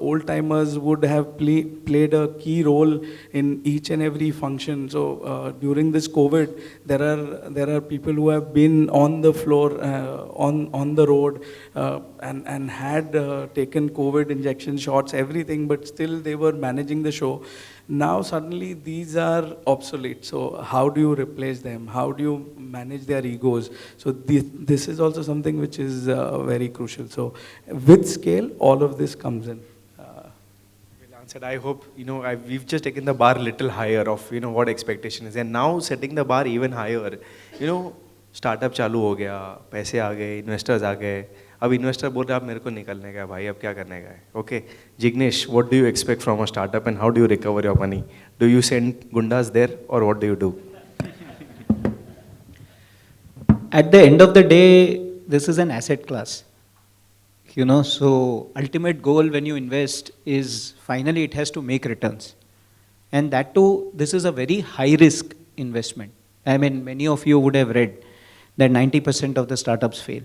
old timers would have played a key role in each and every function. So during this COVID, there are people who have been on the floor, on the road, and had taken COVID injection shots, everything, but still they were managing the show. Now suddenly these are obsolete. So how do you replace them? How do you manage their egos? So this is also something which is very crucial. So with scale, all of this comes in. Well answered. I hope, we've just taken the bar little higher of, what expectation is. And now setting the bar even higher, startup चालू हो गया, पैसे आ गए, investors आ गए. अब investor बोल रहे हैं, अब मेरे को निकलने का है भाई, अब क्या करने का है. Okay, Jignesh, what do you expect from a startup and how do you recover your money? Do you send goondas there or what do you do? At the end of the day, this is an asset class. So ultimate goal when you invest is finally it has to make returns. And that too, this is a very high risk investment. I mean, many of you would have read that 90% of the startups fail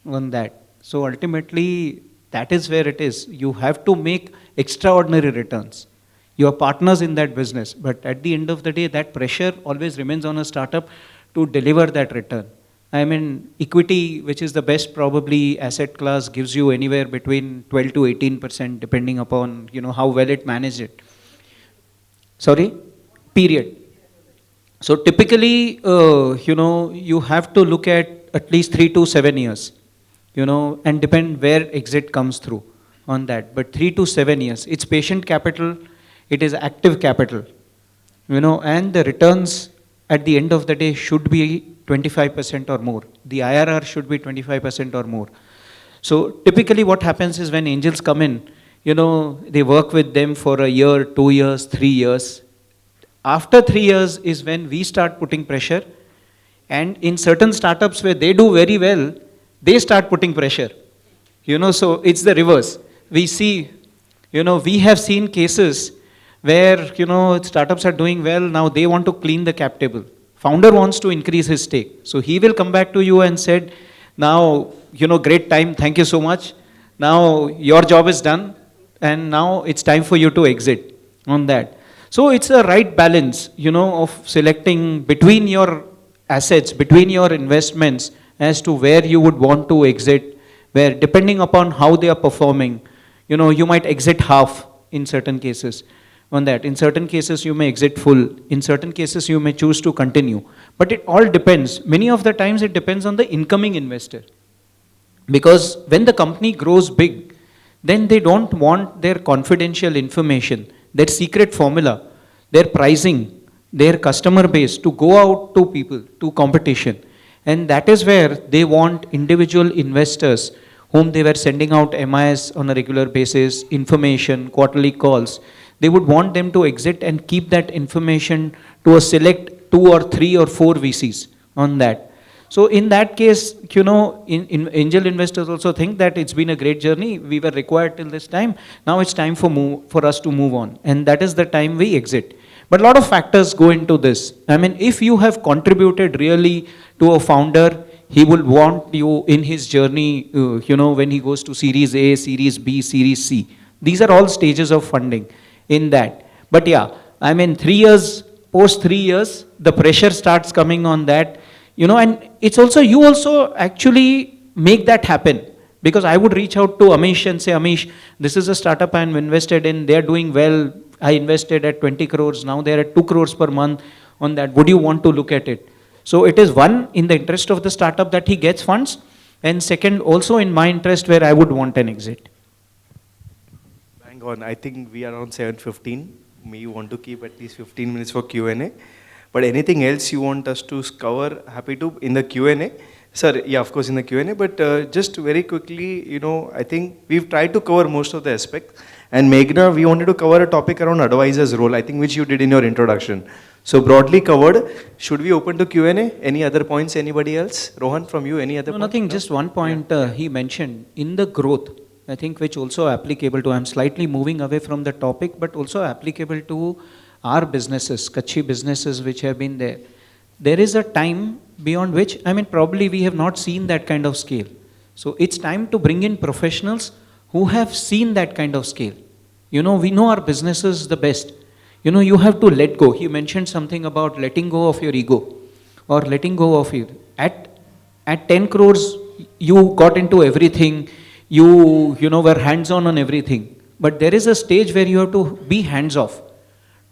on that. So ultimately, that is where it is. You have to make extraordinary returns. You are partners in that business, but at the end of the day, that pressure always remains on a startup to deliver that return. I mean, equity, which is the best probably asset class, gives you anywhere between 12 to 18%, depending upon how well it managed it. Sorry, period. So typically, you have to look at least 3 to 7 years, and depend where exit comes through on that. But 3 to 7 years, it's patient capital, it is active capital, and the returns at the end of the day should be 25% or more. The IRR should be 25% or more. So typically what happens is when angels come in, they work with them for a year, 2 years, 3 years. After 3 years is when we start putting pressure, and in certain startups where they do very well, they start putting pressure. So it's the reverse. We see, we have seen cases where, startups are doing well, now they want to clean the cap table. Founder wants to increase his stake. So he will come back to you and said, now, great time, thank you so much. Now your job is done, and now it's time for you to exit on that. So it's a right balance, of selecting between your assets, between your investments, as to where you would want to exit, where depending upon how they are performing, you might exit half in certain cases on that. In certain cases, you may exit full. In certain cases, you may choose to continue. But it all depends. Many of the times, it depends on the incoming investor. Because when the company grows big, then they don't want their confidential information, their secret formula, their pricing, their customer base to go out to people, to competition. And that is where they want individual investors whom they were sending out MIS on a regular basis, information, quarterly calls. They would want them to exit and keep that information to a select 2 or 3 or 4 VCs on that. So in that case, in angel investors also think that it's been a great journey. We were required till this time. Now it's time for us to move on. And that is the time we exit. But a lot of factors go into this. I mean, if you have contributed really to a founder, he will want you in his journey, when he goes to Series A, Series B, Series C. These are all stages of funding in that. But yeah, I mean, 3 years, post 3 years, the pressure starts coming on that, and it's also, you also actually make that happen. Because I would reach out to Amish and say, Amish, this is a startup I'm invested in, they're doing well, I invested at 20 crores, now they're at 2 crores per month on that, would you want to look at it? So it is one, in the interest of the startup that he gets funds, and second, also in my interest where I would want an exit. Hang on, I think we are around 7:15. We want to keep at least 15 minutes for Q&A. But anything else you want us to cover, happy to in the Q&A. Sir, yeah, of course in the Q&A, but just very quickly, you know, I think we've tried to cover most of the aspects. And Meghna, we wanted to cover a topic around advisor's role, I think which you did in your introduction. So broadly covered, should we open to Q&A? Any other points, anybody else? Rohan, from you, any other No, point? nothing, just one point he mentioned, in the growth, I think which also applicable to, I'm slightly moving away from the topic, but also applicable to our businesses, Kutchi businesses which have been there. There is a time beyond which, I mean, probably we have not seen that kind of scale. So it's time to bring in professionals who have seen that kind of scale. You know, we know our businesses the best. You know, you have to let go. He mentioned something about letting go of your ego or letting go of it. At 10 crores, you got into everything. You know, were hands-on everything. But there is a stage where you have to be hands-off.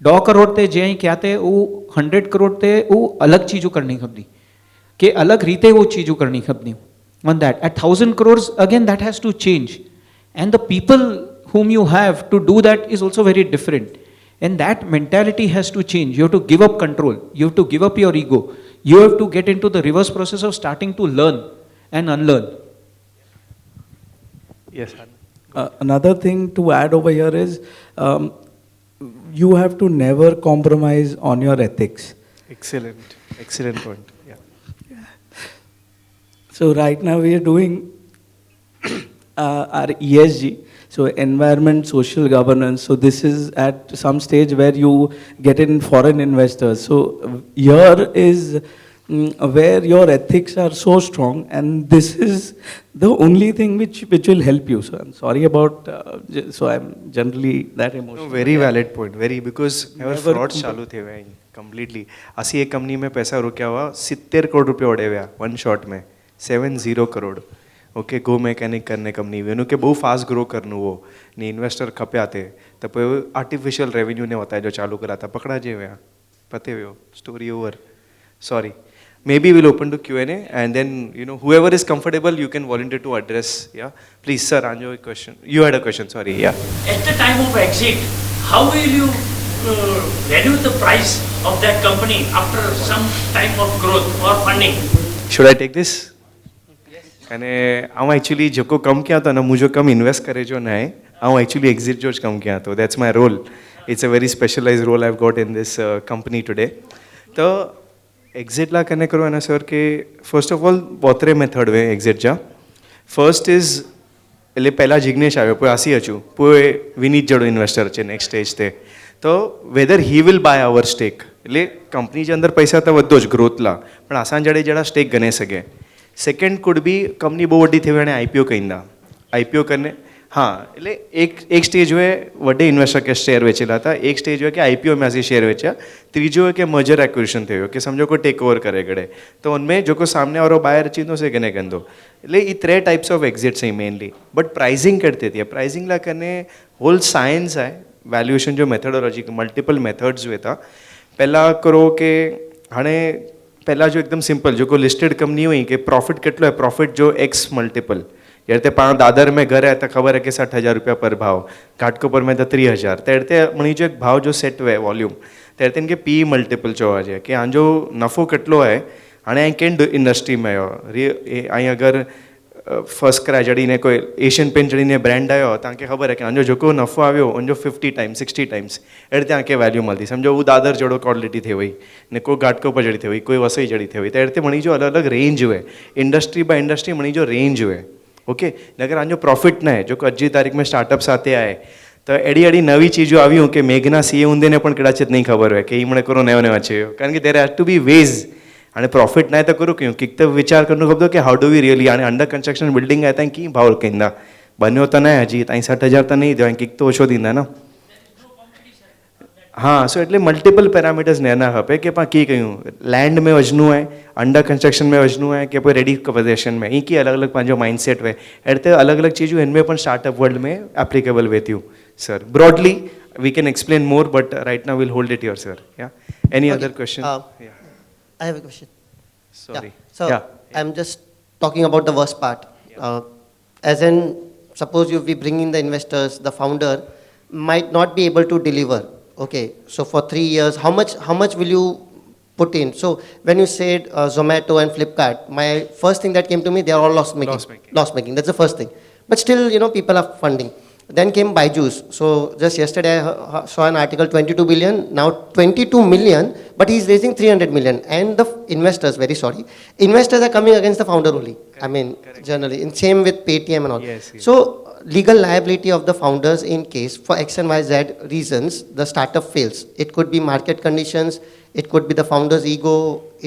2 crore ते जे क्या थे वो 100 करोड़ ते वो अलग चीज़ों करनी खपदी के अलग रीते वो चीज़ों करनी खपदी on that at 1000 crores again that has to change and the people whom you have to do that is also very different and that mentality has to change. You have to give up control, you have to give up your ego, you have to get into the reverse process of starting to learn and unlearn. Yes. Another thing to add over here is you have to never compromise on your ethics. Excellent, excellent point. Yeah. So right now we are doing our ESG, so environment, social governance. So this is at some stage where you get in foreign investors. So here is where your ethics are so strong, and this is the only thing which will help you. So I'm sorry about, so I'm generally that emotional. No, very valid point, very, because our Never frauds चालू थे वहीं completely. असी एक company में पैसा रुकिया हुआ 70 करोड़ रुपए उड़े हुए one shot में 70 करोड़. ओके गो मैकेनिक करने कंपनी वेनु के बहु फास्ट ग्रो करनु वो ने इन्वेस्टर खपे आते तब आर्टिफिशियल रेवेन्यू ने होता है जो चालू करा था पकड़ा जे हुआ पते हुए story over. Sorry. Maybe we'll open to Q&A and then, you know, whoever is comfortable, you can volunteer to address. Yeah, please, sir, Anjo, a question. You had a question, sorry. Yeah. At the time of exit, how will you value the price of that company after some time of growth or funding? Should I take this? અને હું actually જેકો કમ ક્યાં હતો ને હું જો કમ invest કરે જો ને હું એકચ્યુઅલી એક્ઝિટ જો જ કમ ક્યાં હતો that's my role. It's a very specialise role I've got in this company today. તો એક્ઝિટલા કને કરવાના સર કે ફર્સ્ટ ઓફ ઓલ બોતરે મેથડ વે એક્ઝિટ જા. ફર્સ્ટ ઇઝ એટલે પહેલાં જિગ્નેશ આવ્યો પોઈ આસી હચું પોઈ વિનીત જડો ઇન્વેસ્ટર છે નેક્સ્ટ સ્ટેજ તે તો whether he will buy our stake એટલે કંપની જે અંદર પૈસા તો વધો જ ગ્રોથલા પણ આસાન જડે જડા સ્ટેક ગણી શકે. સેકન્ડ કુડ બી કંપની બહુ વડી થઈ એણે આઈપીઓ કહીંदा આઈપીઓ કરીને હા એટલે એક સ્ટેજ હોય વડે ઇન્વેસ્ટર કે શેર વેચેલા હતા એક સ્ટેજ હોય કે આઈપીઓ में असी शेयर वेचा ત્રીજો હોય કે મર્जर एक्विजिशन થયો કે સમજો કોઈ ટેક ઓવર કરે ગળે તો उनमें जो को सामने वालो बायर चीनो से कने कंदो એટલે એ 3 टाइप्स ऑफ एग्जिट्स है मेनली बट प्राइसिंग करते थे प्राइसिंग ला कने होल साइंस है वैल्यूएशन जो मेथोडोलॉजी मल्टीपल मेथड्स हुए था पहला करो के हाणे पहला जो एकदम सिंपल जो को लिस्टेड कंपनी हुई कि प्रॉफिट कितना है प्रॉफिट जो एक्स मल्टीपल यार ते पाँच दादर में घर है तो खबर है कि 60,000 रुपया पर भाव घाटकोपर में तो 3,000 तेरते मनी जो एक भाव जो सेट हुए वॉल्यूम तेरते इनके पी मल्टीपल चोवा जाए कि आं जो नफ़ो कितलो है हाणे आई केन इंडस्ट्री में आई अगर फर्स्ट क्राई जड़ीने कोई एशियन पेंट जड़ीने ब्रांड आयो तव्हांखे ख़बर है कि आंजो जेको नफ़ो आयो उनजो 50 टाइम्स 60 टाइम्स अहिड़े तव्हांखे वैल्यू मिलती समझो वो दादर जड़ो क्वालिटी थी हुई ने कोई घाटकोपर जड़ी थी हुई कोई वसई जड़ी थी हुई तो अहिड़े मणी जो अलग अलग रेंज हुए इंडस्ट्री बाय इंडस्ट्री मणी जो रेंज हुए ओके अगर आंजो प्रॉफिट न है जो अज जी तारीख में स्टार्टअप साथे आए तो एड़ी एड़ी नवी चीज़ों आई कि मेघना सीए हूंदे ने पण कदाचित नहीं खबर हो कि मणे करो नयो नयो अचे कारण कि देर हैव टू बी वेज हाणे प्रॉफिट ना तो करूँ क्यों कि तो विचार करने खबर कि हाउ डू वी रियली हाणे अंडर कंस्ट्रक्शन बिल्डिंग है की भाव कहींदा बनो तो ना हजी ताई 60,000 तो नहीं दो किक तो ओछो दींदा ना હા, સો એટલે મલ્ટિપલ પેરામીટર્સ નેના હપે કે પા કી કહ્યું લેન્ડ में वजनू है, अंडर कंस्ट्रक्शन में वजनू है कि कोई रेडी पोजीशन में ई की अलग अलग पंहिंजो माइंडसेट वे एड़ते अलग अलग चीज़ूं इनमें पण स्टार्टअप वर्ल्ड में एप्लीकेबल वेथियूं sir broadly we can explain more but right now will hold it your sir या any other question I have a question. Sorry So I'm just talking about the worst part. As in, suppose we bring in the investors, the founder might not be able to deliver. Okay, so for 3 years, how much will you put in? So when you said Zomato and Flipkart, my first thing that came to me, they are all loss making. Loss making. That's the first thing. But still, people are funding. Then came Byju's. So just yesterday I saw an article, 22 billion, now 22 million, but he's raising 300 million. And the investors, very sorry, investors are coming against the founder only. Correct, I mean, generally. And same with Paytm and all. Yes, yes. So legal liability of the founders in case for X and Y, Z reasons, the startup fails. It could be market conditions, it could be the founder's ego,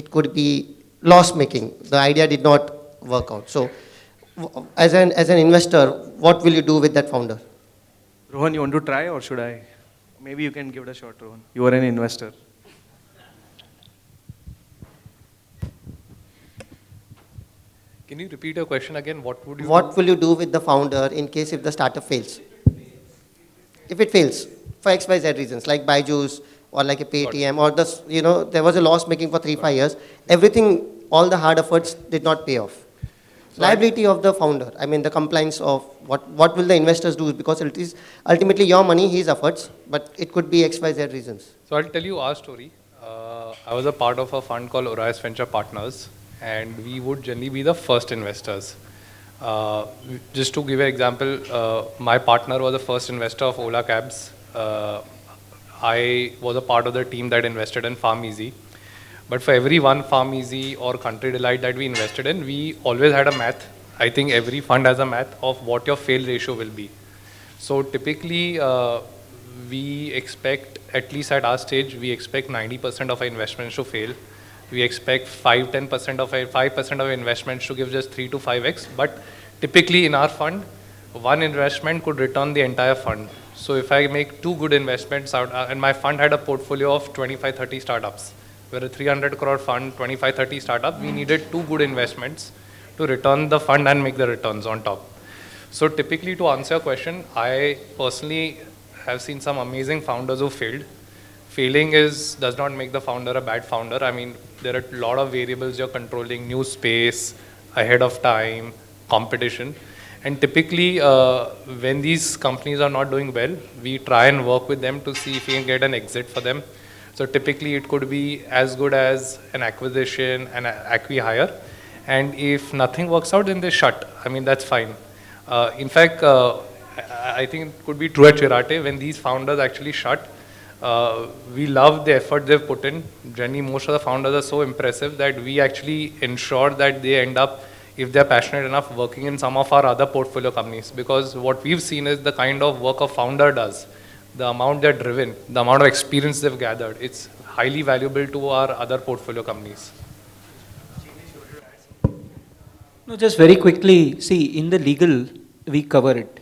it could be loss making. The idea did not work out. So as an investor, what will you do with that founder? Rohan, you want to try or should I? Maybe you can give it a shot, Rohan. You are an investor. Can you repeat your question again? What would you What will you do with the founder in case if the startup fails? If it fails for X, Y, Z reasons, like Byju's or like a Paytm or there was a loss making for 3-5 years. Everything, all the hard efforts did not pay off. Liability of the founder, I mean the compliance of what will the investors do, because it is ultimately your money, his efforts, but it could be XYZ reasons. So I'll tell you our story. I was a part of a fund called Orias Venture Partners, and we would generally be the first investors. Just to give an example, my partner was the first investor of Ola Cabs. I was a part of the team that invested in FarmEasy. But for every one FarmEasy or Country Delight that we invested in, we always had a math. I think every fund has a math of what your fail ratio will be. So typically, we expect, at least at our stage, we expect 90% of our investments to fail. We expect 5% of our investments to give just 3 to 5x. But typically in our fund, one investment could return the entire fund. So if I make 2 good investments out, and my fund had a portfolio of 25-30 startups. We're a 300 crore fund, 25-30 startup. We needed 2 good investments to return the fund and make the returns on top. So typically, to answer your question, I personally have seen some amazing founders who failed. Failing does not make the founder a bad founder. I mean, there are a lot of variables you're controlling: new space, ahead of time, competition. And typically, when these companies are not doing well, we try and work with them to see if we can get an exit for them. So typically, it could be as good as an acquisition, an acqui-hire. And if nothing works out, then they shut. I mean, that's fine. In fact, I think it could be true at Chirate. When these founders actually shut, we love the effort they've put in. Generally, most of the founders are so impressive that we actually ensure that they end up, if they're passionate enough, working in some of our other portfolio companies. Because what we've seen is the kind of work a founder does, the amount they're driven, the amount of experience they've gathered, it's highly valuable to our other portfolio companies. No, just very quickly, see, in the legal, we cover it.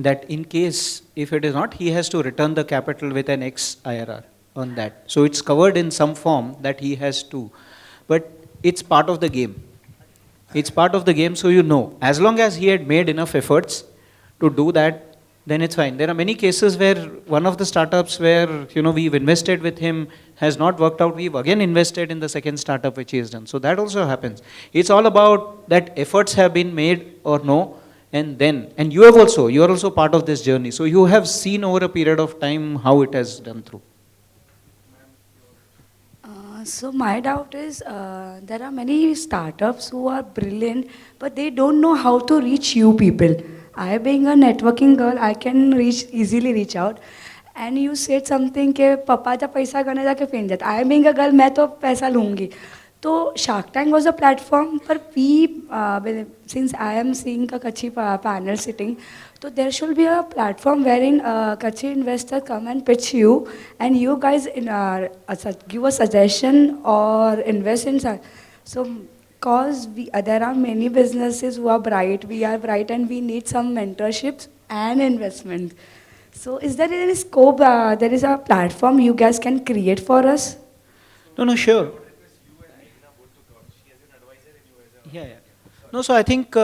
That in case, if it is not, he has to return the capital with an X IRR on that. So it's covered in some form that he has to. But it's part of the game. It's part of the game, so you know. As long as he had made enough efforts to do that, then it's fine. There are many cases where one of the startups where we've invested with him has not worked out. We've again invested in the second startup which he has done. So that also happens. It's all about that efforts have been made or no, and you are also part of this journey. So you have seen over a period of time how it has done through. So my doubt is, there are many startups who are brilliant, but they don't know how to reach you people. I, being a networking girl, I can easily reach out. And you said something कि पापा जब पैसा करने जाके फेंक जाता. I, being a girl, मैं तो पैसा लूँगी. So Shark Tank was a platform, but since I am seeing a Kachi panel sitting, so there should be a platform wherein Kachi investors come and pitch you, and you guys give a suggestion or invest in. So, cause there are many businesses who are bright, we are bright, and we need some mentorships and investment. So is there any scope, there is a platform you guys can create for us? No, sure. Yeah. No, so I think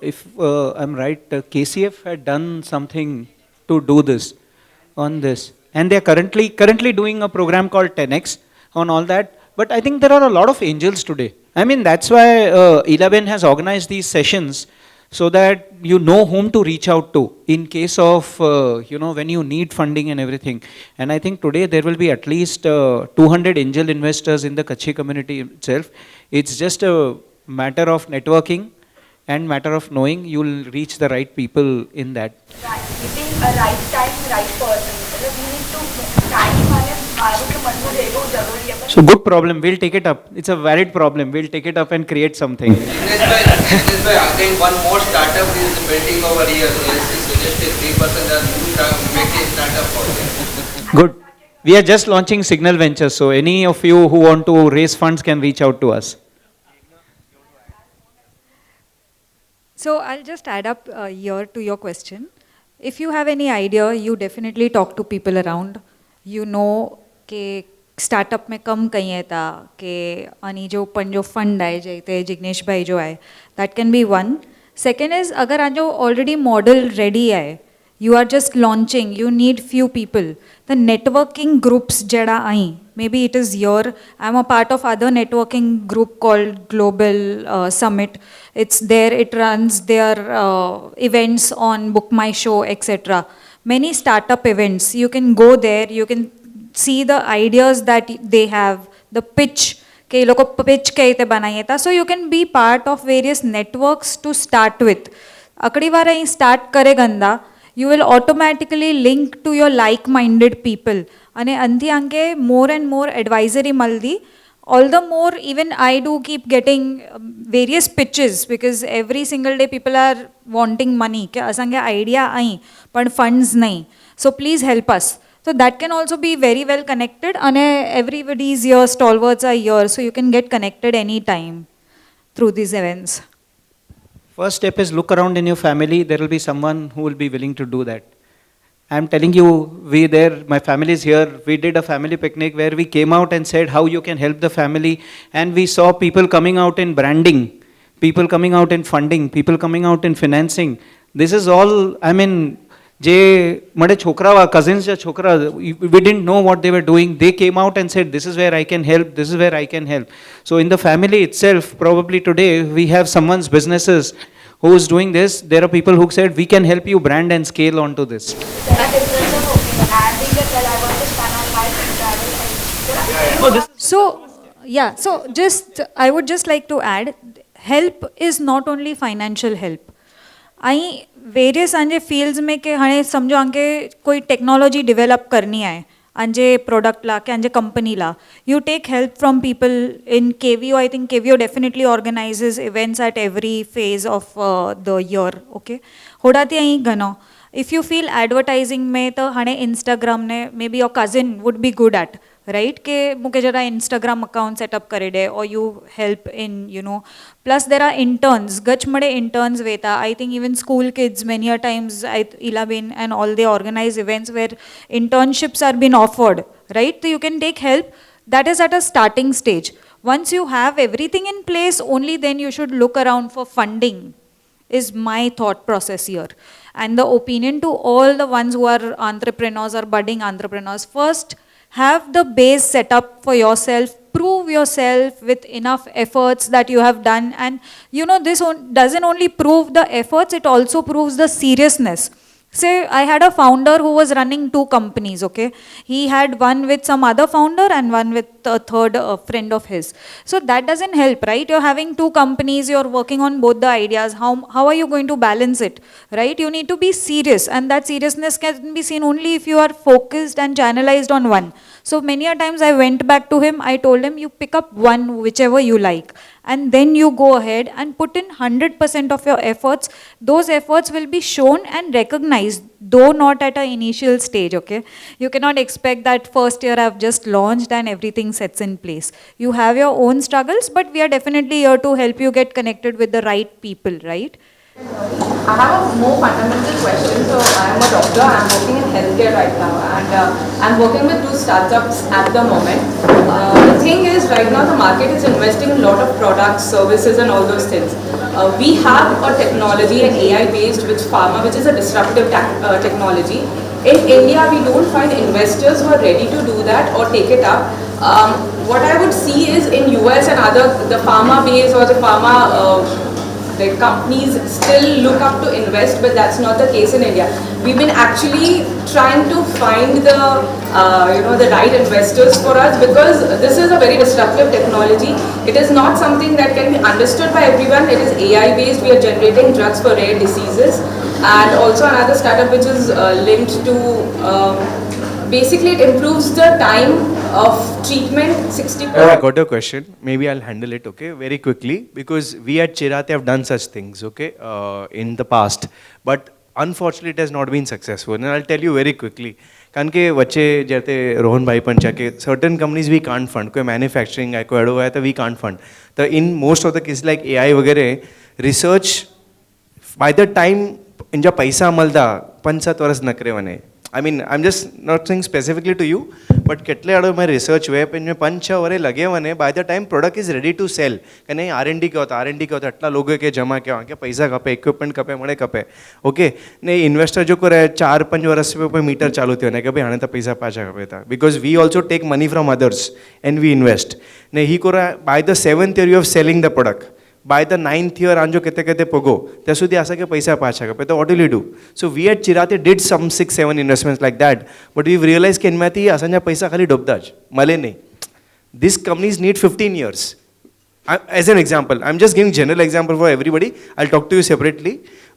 if I'm right, KCF had done something to do this, on this. And they're currently doing a program called 10X on all that. But I think there are a lot of angels today. I mean, that's why 11 has organized these sessions so that you know whom to reach out to in case of, when you need funding and everything. And I think today there will be at least 200 angel investors in the Kutchi community itself. It's just a matter of networking and matter of knowing you'll reach the right people in that. Right, meeting a right time, right person. मतलब we need to time वाले आगे के मन में रहेगा वो जरूरी है. So good problem, we'll take it up. It's a valid problem, we'll take it up and create something. I think one more startup is building over here. Yes, he suggested 3% that you make a startup for them. Good. We are just launching Signal Ventures, so any of you who want to raise funds can reach out to us. So I'll just add up here to your question. If you have any idea, you definitely talk to people around. You know कि startup में कम कहीं है था कि अनि जो fund आए जाते जिग्नेश भाई जो आए that can be one. Second is अगर आज जो ऑलरेडी मॉडल रेडी है you are just launching, you need few people. The networking groups jada ai, maybe it is your, I'm a part of other networking group called Global Summit. It's there, it runs their events on Book My Show, etc. Many startup events, you can go there, you can see the ideas that they have, the pitch, के लोगों को pitch कैसे बनाइए था. So you can be part of various networks to start with. अकड़ी bar he start करे गंदा, you will automatically link to your like-minded people. And anthi anke more and more advisory maldi. All the more, even I do keep getting various pitches because every single day people are wanting money. Ke asange idea ai, but funds nahi. So please help us. So that can also be very well connected. And everybody's here, stalwarts are here, so you can get connected anytime through these events. First step is look around in your family, there will be someone who will be willing to do that. I'm telling you, my family is here, we did a family picnic where we came out and said how you can help the family, and we saw people coming out in branding, people coming out in funding, people coming out in financing. This is all, I mean, made chokra cousins chokra, we didn't know what they were doing. They came out and said, this is where I can help, this is where I can help. So in the family itself, probably today, we have someone's businesses who is doing this. There are people who said, we can help you brand and scale onto this. So, yeah, so I would just like to add, help is not only financial help. आई various आंजे fields में के हाणे समझो आंके कोई technology develop करनी है आंजे product ला के आंजे कंपनी ला you take help from people in KVO. I think KVO definitely organises events at every phase of the year. Okay होड़ा थी आई घणो. इफ यू फील एडवर्टाइजिंग में तो हाणे इंस्टाग्राम ने may be your cousin would be good at right के मुके जरा Instagram account set up करे दे or you help in plus there are interns gach made interns veta. I think even school kids many a times at Ilabin and all they organize events where internships are being offered, right? So you can take help. That is at a starting stage. Once you have everything in place, only then you should look around for funding, is my thought process here. And the opinion to all the ones who are entrepreneurs or budding entrepreneurs, first have the base set up for yourself, prove yourself with enough efforts that you have done. And this doesn't only prove the efforts, it also proves the seriousness. Say, I had a founder who was running 2 companies, okay? He had one with some other founder and one with a third friend of his. So that doesn't help, right? You're having 2 companies, you're working on both the ideas. How are you going to balance it, right? You need to be serious, and that seriousness can be seen only if you are focused and channelized on one. So many a times I went back to him, I told him, you pick up one, whichever you like, and then you go ahead and put in 100% of your efforts. Those efforts will be shown and recognized, though not at an initial stage, okay? You cannot expect that first year I've just launched and everything sets in place. You have your own struggles, but we are definitely here to help you get connected with the right people, right? I have a more fundamental question. So I am a doctor. I am working in healthcare right now, and I am working with two startups at the moment. The thing is, right now the market is investing in a lot of products, services, and all those things. We have a technology, an AI-based, which is a disruptive technology. In India, we don't find investors who are ready to do that or take it up. What I would see is in US and the pharma base or the pharma the companies still look up to invest, but that's not the case in India. We've been actually trying to find the right investors for us, because this is a very disruptive technology. It is not something that can be understood by everyone. It is AI based. We are generating drugs for rare diseases, and also another startup which is linked to basically it improves the time of treatment 60. I got your question. Maybe I'll handle it, okay, very quickly, because we at Chirate have done such things, okay, in the past. But unfortunately, it has not been successful. And I'll tell you very quickly. કારણ કે વચ્ચે જ્યારે રોહનભાઈ પણ છે કે certain companies we can't fund, કોઈ manufacturing આય કોઈ એડો હોય તો વી કાન્ટ ફંડ. તો in most of the case like AI વગેરે રિસર્ચ બાય ધ ટાઈમ ઇનજા પૈસા મળતા 5-7 વર્ષ નકરે વને. I mean, I'm just not saying specifically to you, but કેટલે આડો મેં રિસર્ચ હોય પણ 5-6 વર્ષ લગે મને by the time product is ready to sell. કે નહીં R&D કહો તો R&D કહો તો આટલા લોકો કે જમા કહેવા કે પૈસા ખપે, ઇક્વિપમેન્ટ ખપે, મળે ખપે, ઓકે. ને ઇન્વેસ્ટર જો કરે 4-5 વર્ષ પછી મીટર ચાલુ થયો ને કે ભાઈ આને તો પૈસા પાછા ખપે હતા, because we also take money from others and we invest. ને હી કોરા by the 7th year of selling the product, by the 9th year આંજો કેતે કેતે પગો ત્યાં સુધી આશા કે પૈસા પાછા ખપે. તો what will you do? So we at Chirate did some 6-7 investments like that, but we've realized કે એનમાંથી આસાના પૈસા ખાલી ડૂબતા જ મળે નહીં. These companies need 15 years. As an example, I'm just giving general example for everybody. I'll talk to you separately.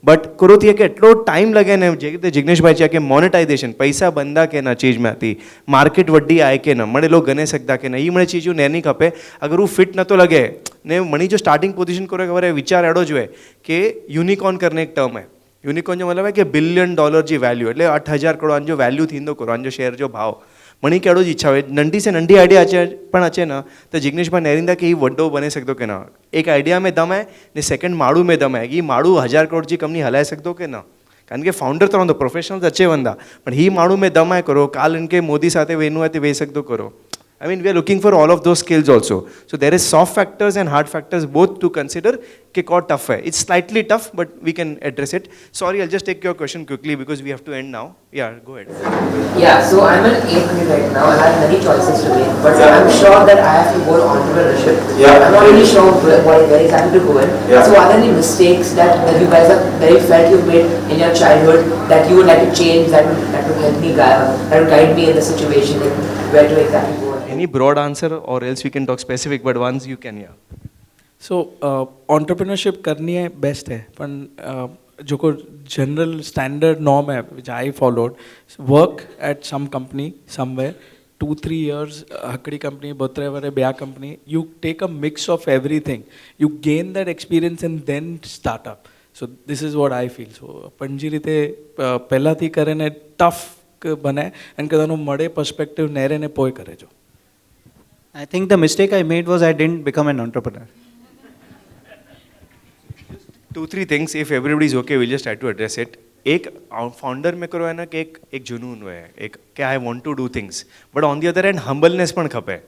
But કરો થઈએ કે એટલો ટાઈમ લગે ને જે રીતે જિગ્નેશભાઈ છે કે મોનેટાઇઝેશન પૈસા બંધા કે ના ચીજમાંથી માર્કેટ વड्डी આય કે ન મળે લોકો ગણે શકતા કે નહીં મળે ચીજો ને નહીં ખપે અગર હું ફિટ નતો લગે ને મણી જો સ્ટાર્ટિંગ પોઝિશન કરો ખબર વિચાર એડો જ હોય કે યુનિકોર્ન કરને એક ટર્મ હે. યુનિકોર્ન जो मतलब है कि $1 billion जी वैल्यू એટલે 8,000 करोड़ जो वैल्यू थींदो करो जो शेयर जो भाव मणी केड़ो जी इच्छा हो नंढी से नंढी आइडिया अचे ना तो जिग्नेशभाई नेरिंदा के वड्डो बने सकते के ना. एक आइडिया में दम है ने सेकंड माड़ू में दम है कि माड़ू 1,000 करोड़ जी कंपनी हलाई सकते के ना. कारण के फाउंडर तो रहंदो प्रोफेशनल्स अचे वंदा पण ही माड़ू में दम है करो काल इनके मोदी साथे वेनु है वे सकते करो. I mean, we are looking for all of those skills also. So there is soft factors and hard factors both to consider. Ke how tough hai. It's slightly tough, but we can address it. Sorry, I'll just take your question quickly because we have to end now. Yeah, go ahead. Yeah, so I'm an 8th grade right now. I have many choices to make, but I'm sure that I have to go on entrepreneurship. Yeah. I'm not really sure where exactly to go in. Yeah. So are there any mistakes that you guys have very felt you've made in your childhood that you would like to change, that would help me guide me in the situation, like where to exactly go? Any broad answer or else we can talk specific, but once you can, yeah. So entrepreneurship करनी है best है पण जो को general standard norm है which I followed, work at some company somewhere 2-3 years हकड़ी company बोतरे वाले ब्या company, you take a mix of everything, you gain that experience and then start up. So this is what I feel. So पंजी रीते पहला थी करे ने tough बने and कदानो मड़े perspective नेरे ने पोए करे जो. I think the mistake I made was I didn't become an entrepreneur. 2-3 things, if everybody is okay, we'll just try to address it. एक फाउंडर में करो है ना कि एक जुनून है, एक कि I want to do things, but on the other end humbleness पण खपे.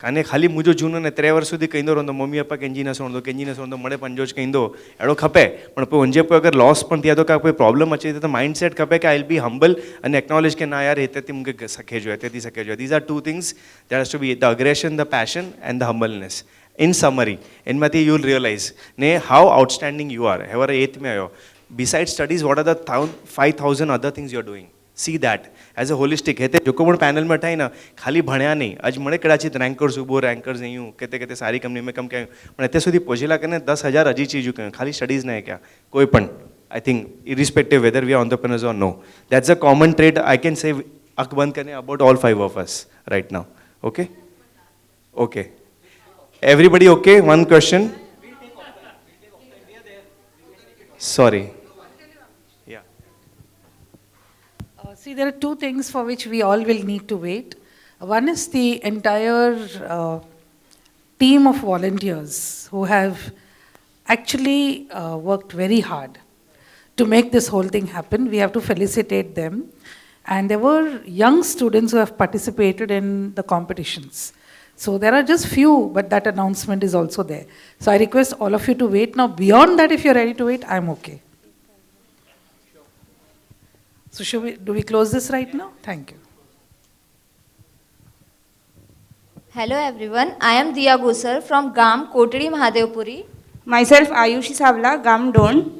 काने खाली मुझो जुनून है 3 वर्ष सुधी कहींदो रहंदो मम्मी पप्पा केंजी न सोंदो मळे पंजो ज कहींदो एड़ो खपे. पण पोइ वंजे पोइ अगर लॉस पण थिया तो का कोई प्रॉब्लम अचे तो माइंडसेट खपे कि I will be humble and acknowledge के ना यार हेते मूंखे सखे जो हेते सखे जो. These are 2 things that has to be the aggression, the passion and the humbleness. In summary, इनमांथी you will realize ने how outstanding you are. However 8th में आयो. Besides studies, what are the 5,000 other things you are doing? See that as a holistic. हेते जो को पण panel में ठाई ना खाली भण्या नहीं. आज मळे कदाचित रैंकर्स उभो रैंकर्स नहीं हूँ केते केते सारी कंपनी में कम क्या पण हेते सुधी पहुंचेला कने 10,000 अजी चीजू कयो खाली स्टडीज नहीं क्या कोई पण. I think irrespective whether we are entrepreneurs or no, that's a common trait I can say अख बंद करने about all 5 of us right now. Okay? Okay. Everybody okay? One question. Sorry. Yeah. See, there are 2 things for which we all will need to wait. One is the entire team of volunteers who have actually worked very hard to make this whole thing happen. We have to felicitate them. And there were young students who have participated in the competitions. So there are just few, but that announcement is also there. So I request all of you to wait. Now, beyond that, if you're ready to wait, I'm okay. So do we close this right now? Thank you. Hello everyone, I am Diya Gusar from GAM Kotri Mahadevpuri. Myself Ayushi Savla, GAM Don.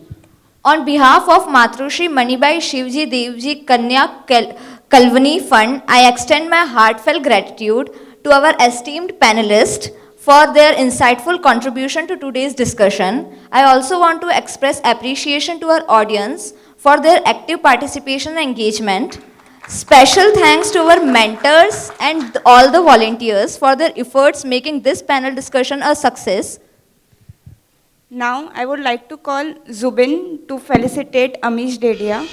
On behalf of Matrushri Manibai Shivji Devji Kanya Kalvani Fund, I extend my heartfelt gratitude to our esteemed panelists for their insightful contribution to today's discussion. I also want to express appreciation to our audience for their active participation and engagement. Special thanks to our mentors and all the volunteers for their efforts making this panel discussion a success. Now, I would like to call Zubin to felicitate Amish Dedia.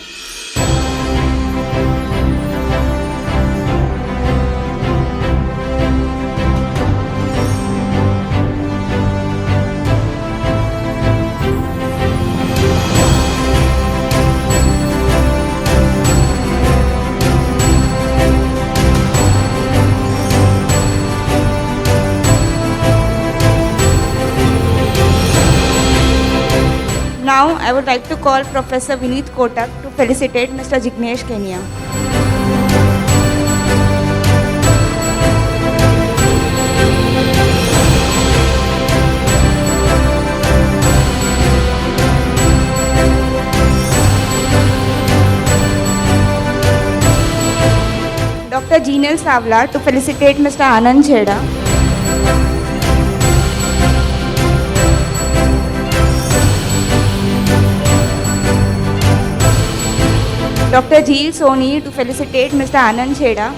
Now, I would like to call Professor Vineet Kotak to felicitate Mr. Jignesh Kenya. Dr. Jinel Savla to felicitate Mr. Anand Chheda. Dr. Jeel Soni to felicitate Mr. Anand Chheda.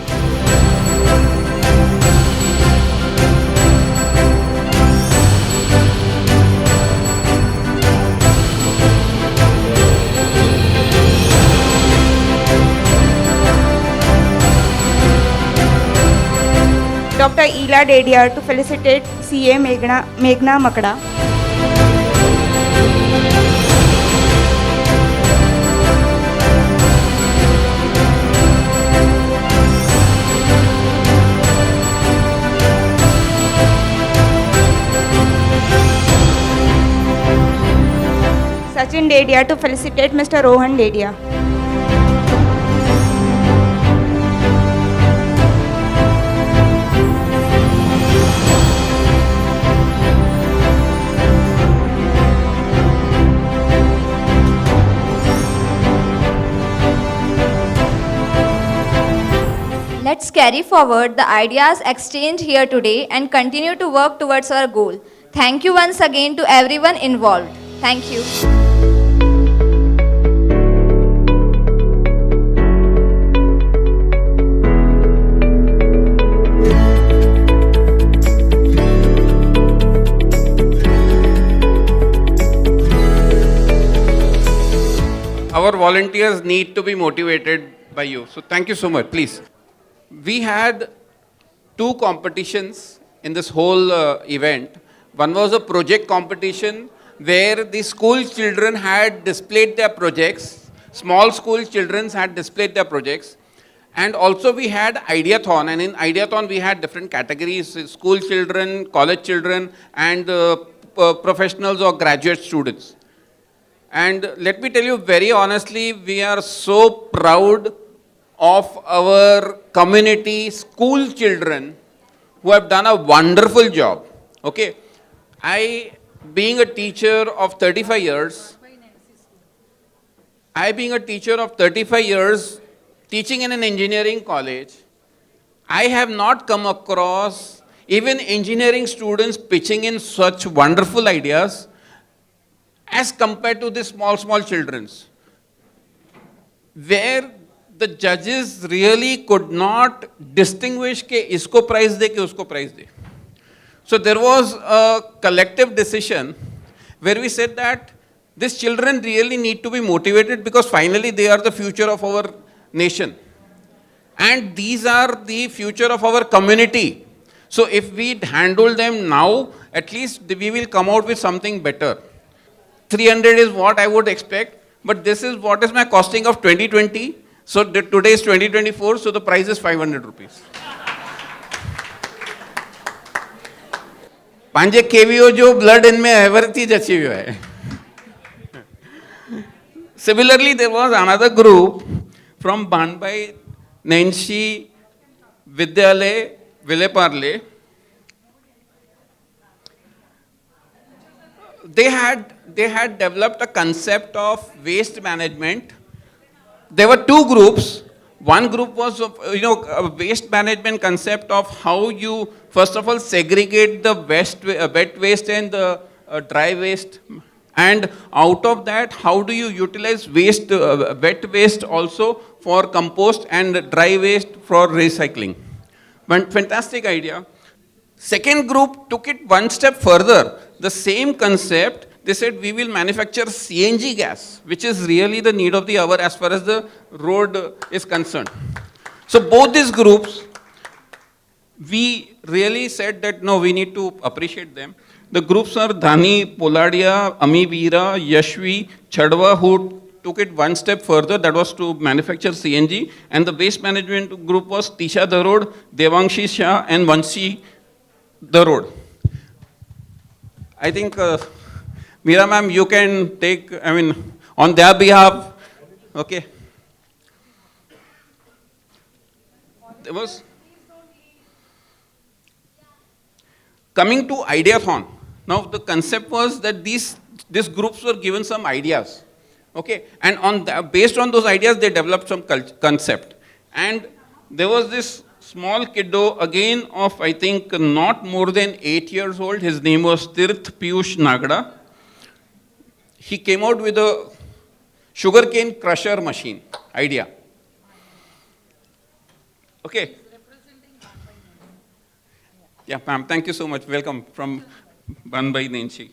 Dr. Ela Dedia to felicitate CA Meghna Makda. Sachin Dedia to felicitate Mr. Rohan Dedia. Let's carry forward the ideas exchanged here today and continue to work towards our goal. Thank you once again to everyone involved. Thank you. Our volunteers need to be motivated by you. So thank you so much, please. We had two competitions in this whole event. One was a project competition where the school children had displayed their projects. Small school children had displayed their projects. And also we had Ideathon, and in Ideathon we had different categories: school children, college children, and professionals or graduate students. And let me tell you very honestly, we are so proud of our community school children who have done a wonderful job. Okay, being a teacher of 35 years, teaching in an engineering college, I have not come across even engineering students pitching in such wonderful ideas as compared to the small children's, where the judges really could not distinguish ke isko prize de ke usko prize de. So there was a collective decision where we said that these children really need to be motivated because finally they are the future of our nation. And these are the future of our community. So if we handle them now, at least we will come out with something better. 300 is what I would expect, but this is what is my costing of 2020. So today is 2024, so the price is 500 rupees. पांजे केवीओ जो blood इनमें एवरथी जची हुआ है. Similarly, there was another group from Banbai, Nancy, Vidyalay, Vileparle. They had developed a concept of waste management. There were two groups. One group was, a waste management concept of how you, first of all, segregate the wet waste and the dry waste. And out of that, how do you utilize waste, wet waste also for compost and dry waste for recycling? Fantastic idea. Second group took it one step further. The same concept, they said we will manufacture CNG gas, which is really the need of the hour as far as the road is concerned. So both these groups, we really said that no, we need to appreciate them. The groups are Dhani, Poladia, Ami Veera, Yashvi, Chadwa, who took it one step further, that was to manufacture CNG, and the waste management group was Tisha Darod, Devangshi Shah, and Vanshi Darod. I think, Meera ma'am, you can take, on their behalf, okay. There was, coming to Ideathon. Now, the concept was that these groups were given some ideas, okay, and based on those ideas, they developed some concept. And there was this small kiddo, again of, I think, not more than 8 years old. His name was Tirth Piyush Nagda. He came out with a sugarcane crusher machine idea. Okay. Yeah, ma'am, thank you so much. Welcome from Banbai Nenchi.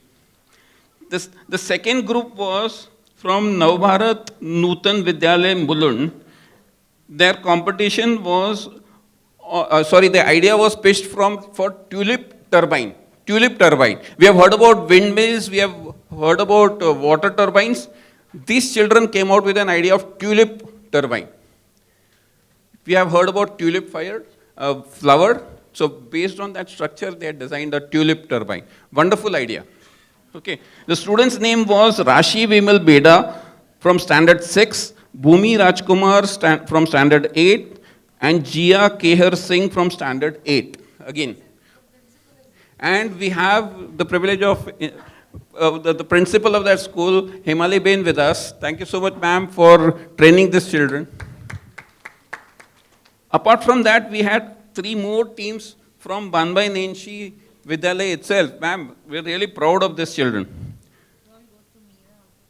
The second group was from Navbharat Nutan Vidyalay Mulund. Their competition was, the idea was pitched for tulip turbine. Tulip turbine. We have heard about windmills, we have heard about water turbines. These children came out with an idea of tulip turbine. We have heard about tulip flower. So based on that structure, they had designed a tulip turbine. Wonderful idea. Okay. The student's name was Rashi Vimal Beda from standard 6, Bhumi Rajkumar from standard 8, and Jia Kehar Singh from standard 8. Again. And we have the privilege of the principal of that school, Himali Bain, with us. Thank you so much, ma'am, for training these children. Apart from that, we had 3 more teams from Banbai Nenshi Vidyalaya itself. Ma'am, we're really proud of these children.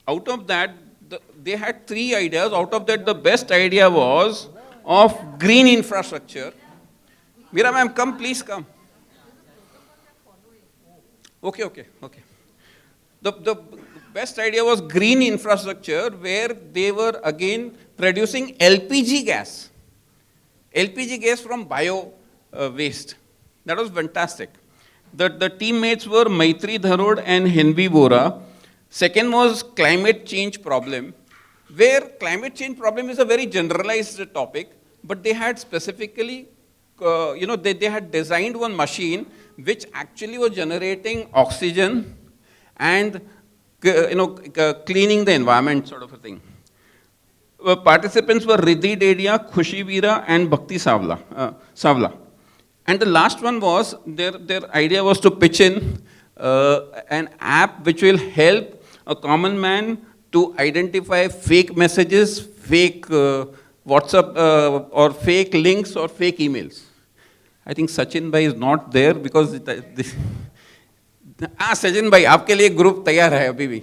Out of that, they had 3 ideas. Out of that, the best idea was of green infrastructure. Meera ma'am, come, please come. Okay. The best idea was green infrastructure, where they were again producing LPG gas. LPG gas from bio waste. That was fantastic. The teammates were Maitri Dharod and Henvi Bora. Second was climate change problem, where climate change problem is a very generalized topic, but they had specifically, they had designed one machine which actually was generating oxygen and, cleaning the environment, sort of a thing. Participants were Riddhi Dedia, Khushi Veera, and Bhakti Savla. And the last one was, their idea was to pitch in an app which will help a common man to identify fake messages, fake WhatsApp, or fake links, or fake emails. I think Sachin bhai is not there because Sachin bhai, आपके लिए group तैयार है अभी भी.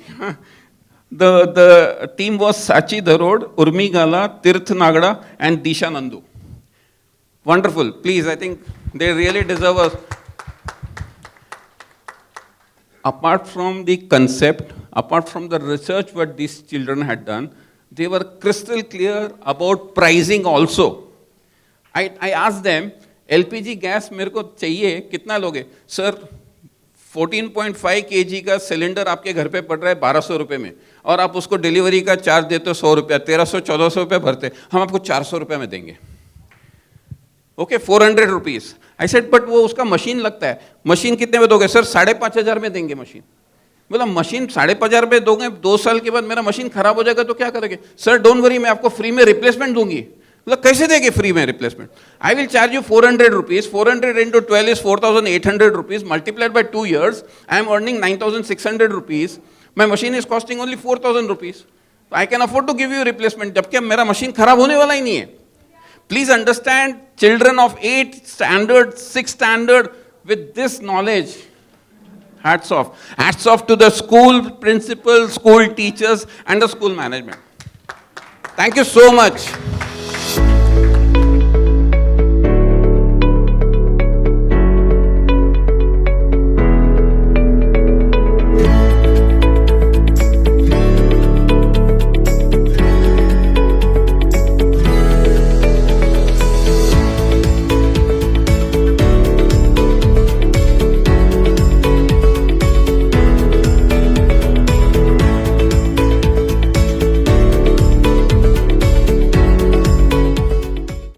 The team was Sachi Darod, Urmi Gala, Tirth Nagda, and Disha Nandu. Wonderful. Please, I think they really deserve a... Apart from the concept, apart from the research what these children had done, they were crystal clear about pricing also. I asked them, LPG gas मेरे को चाहिए, कितना लोगे? Sir, 14.5 kg का cylinder आपके घर पे पड़ रहा है 1200 रुपये में, और आप उसको डिलीवरी का चार्ज देते हो 100 रुपया, 1300-1400 रुपये भरते, हम आपको 400 रुपये में देंगे। Okay, 400 rupees. I said but वो उसका मशीन लगता है, मशीन कितने में दोगे? सर 5,500 में देंगे मशीन। बोला मशीन 5,500 में दोगे, 2 साल के बाद मेरा मशीन खराब हो जाएगा तो क्या करोगे? सर डोंट वरी, मैं आपको फ्री में रिप्लेसमेंट दूंगी। मतलब कैसे देंगे फ्री में replacement? I will charge you 400 rupees, 400 into 12 is 4,800 rupees, multiplied by 2 years, I am earning 9,600 rupees, my machine is costing only 4,000 rupees, I can afford to give you replacement, जबकि मेरा machine खराब होने वाला ही नहीं है। Please understand, children of 8th standard, 6th standard, with this knowledge, hats off. Hats off to the school principal, school teachers, and the school management. Thank you so much.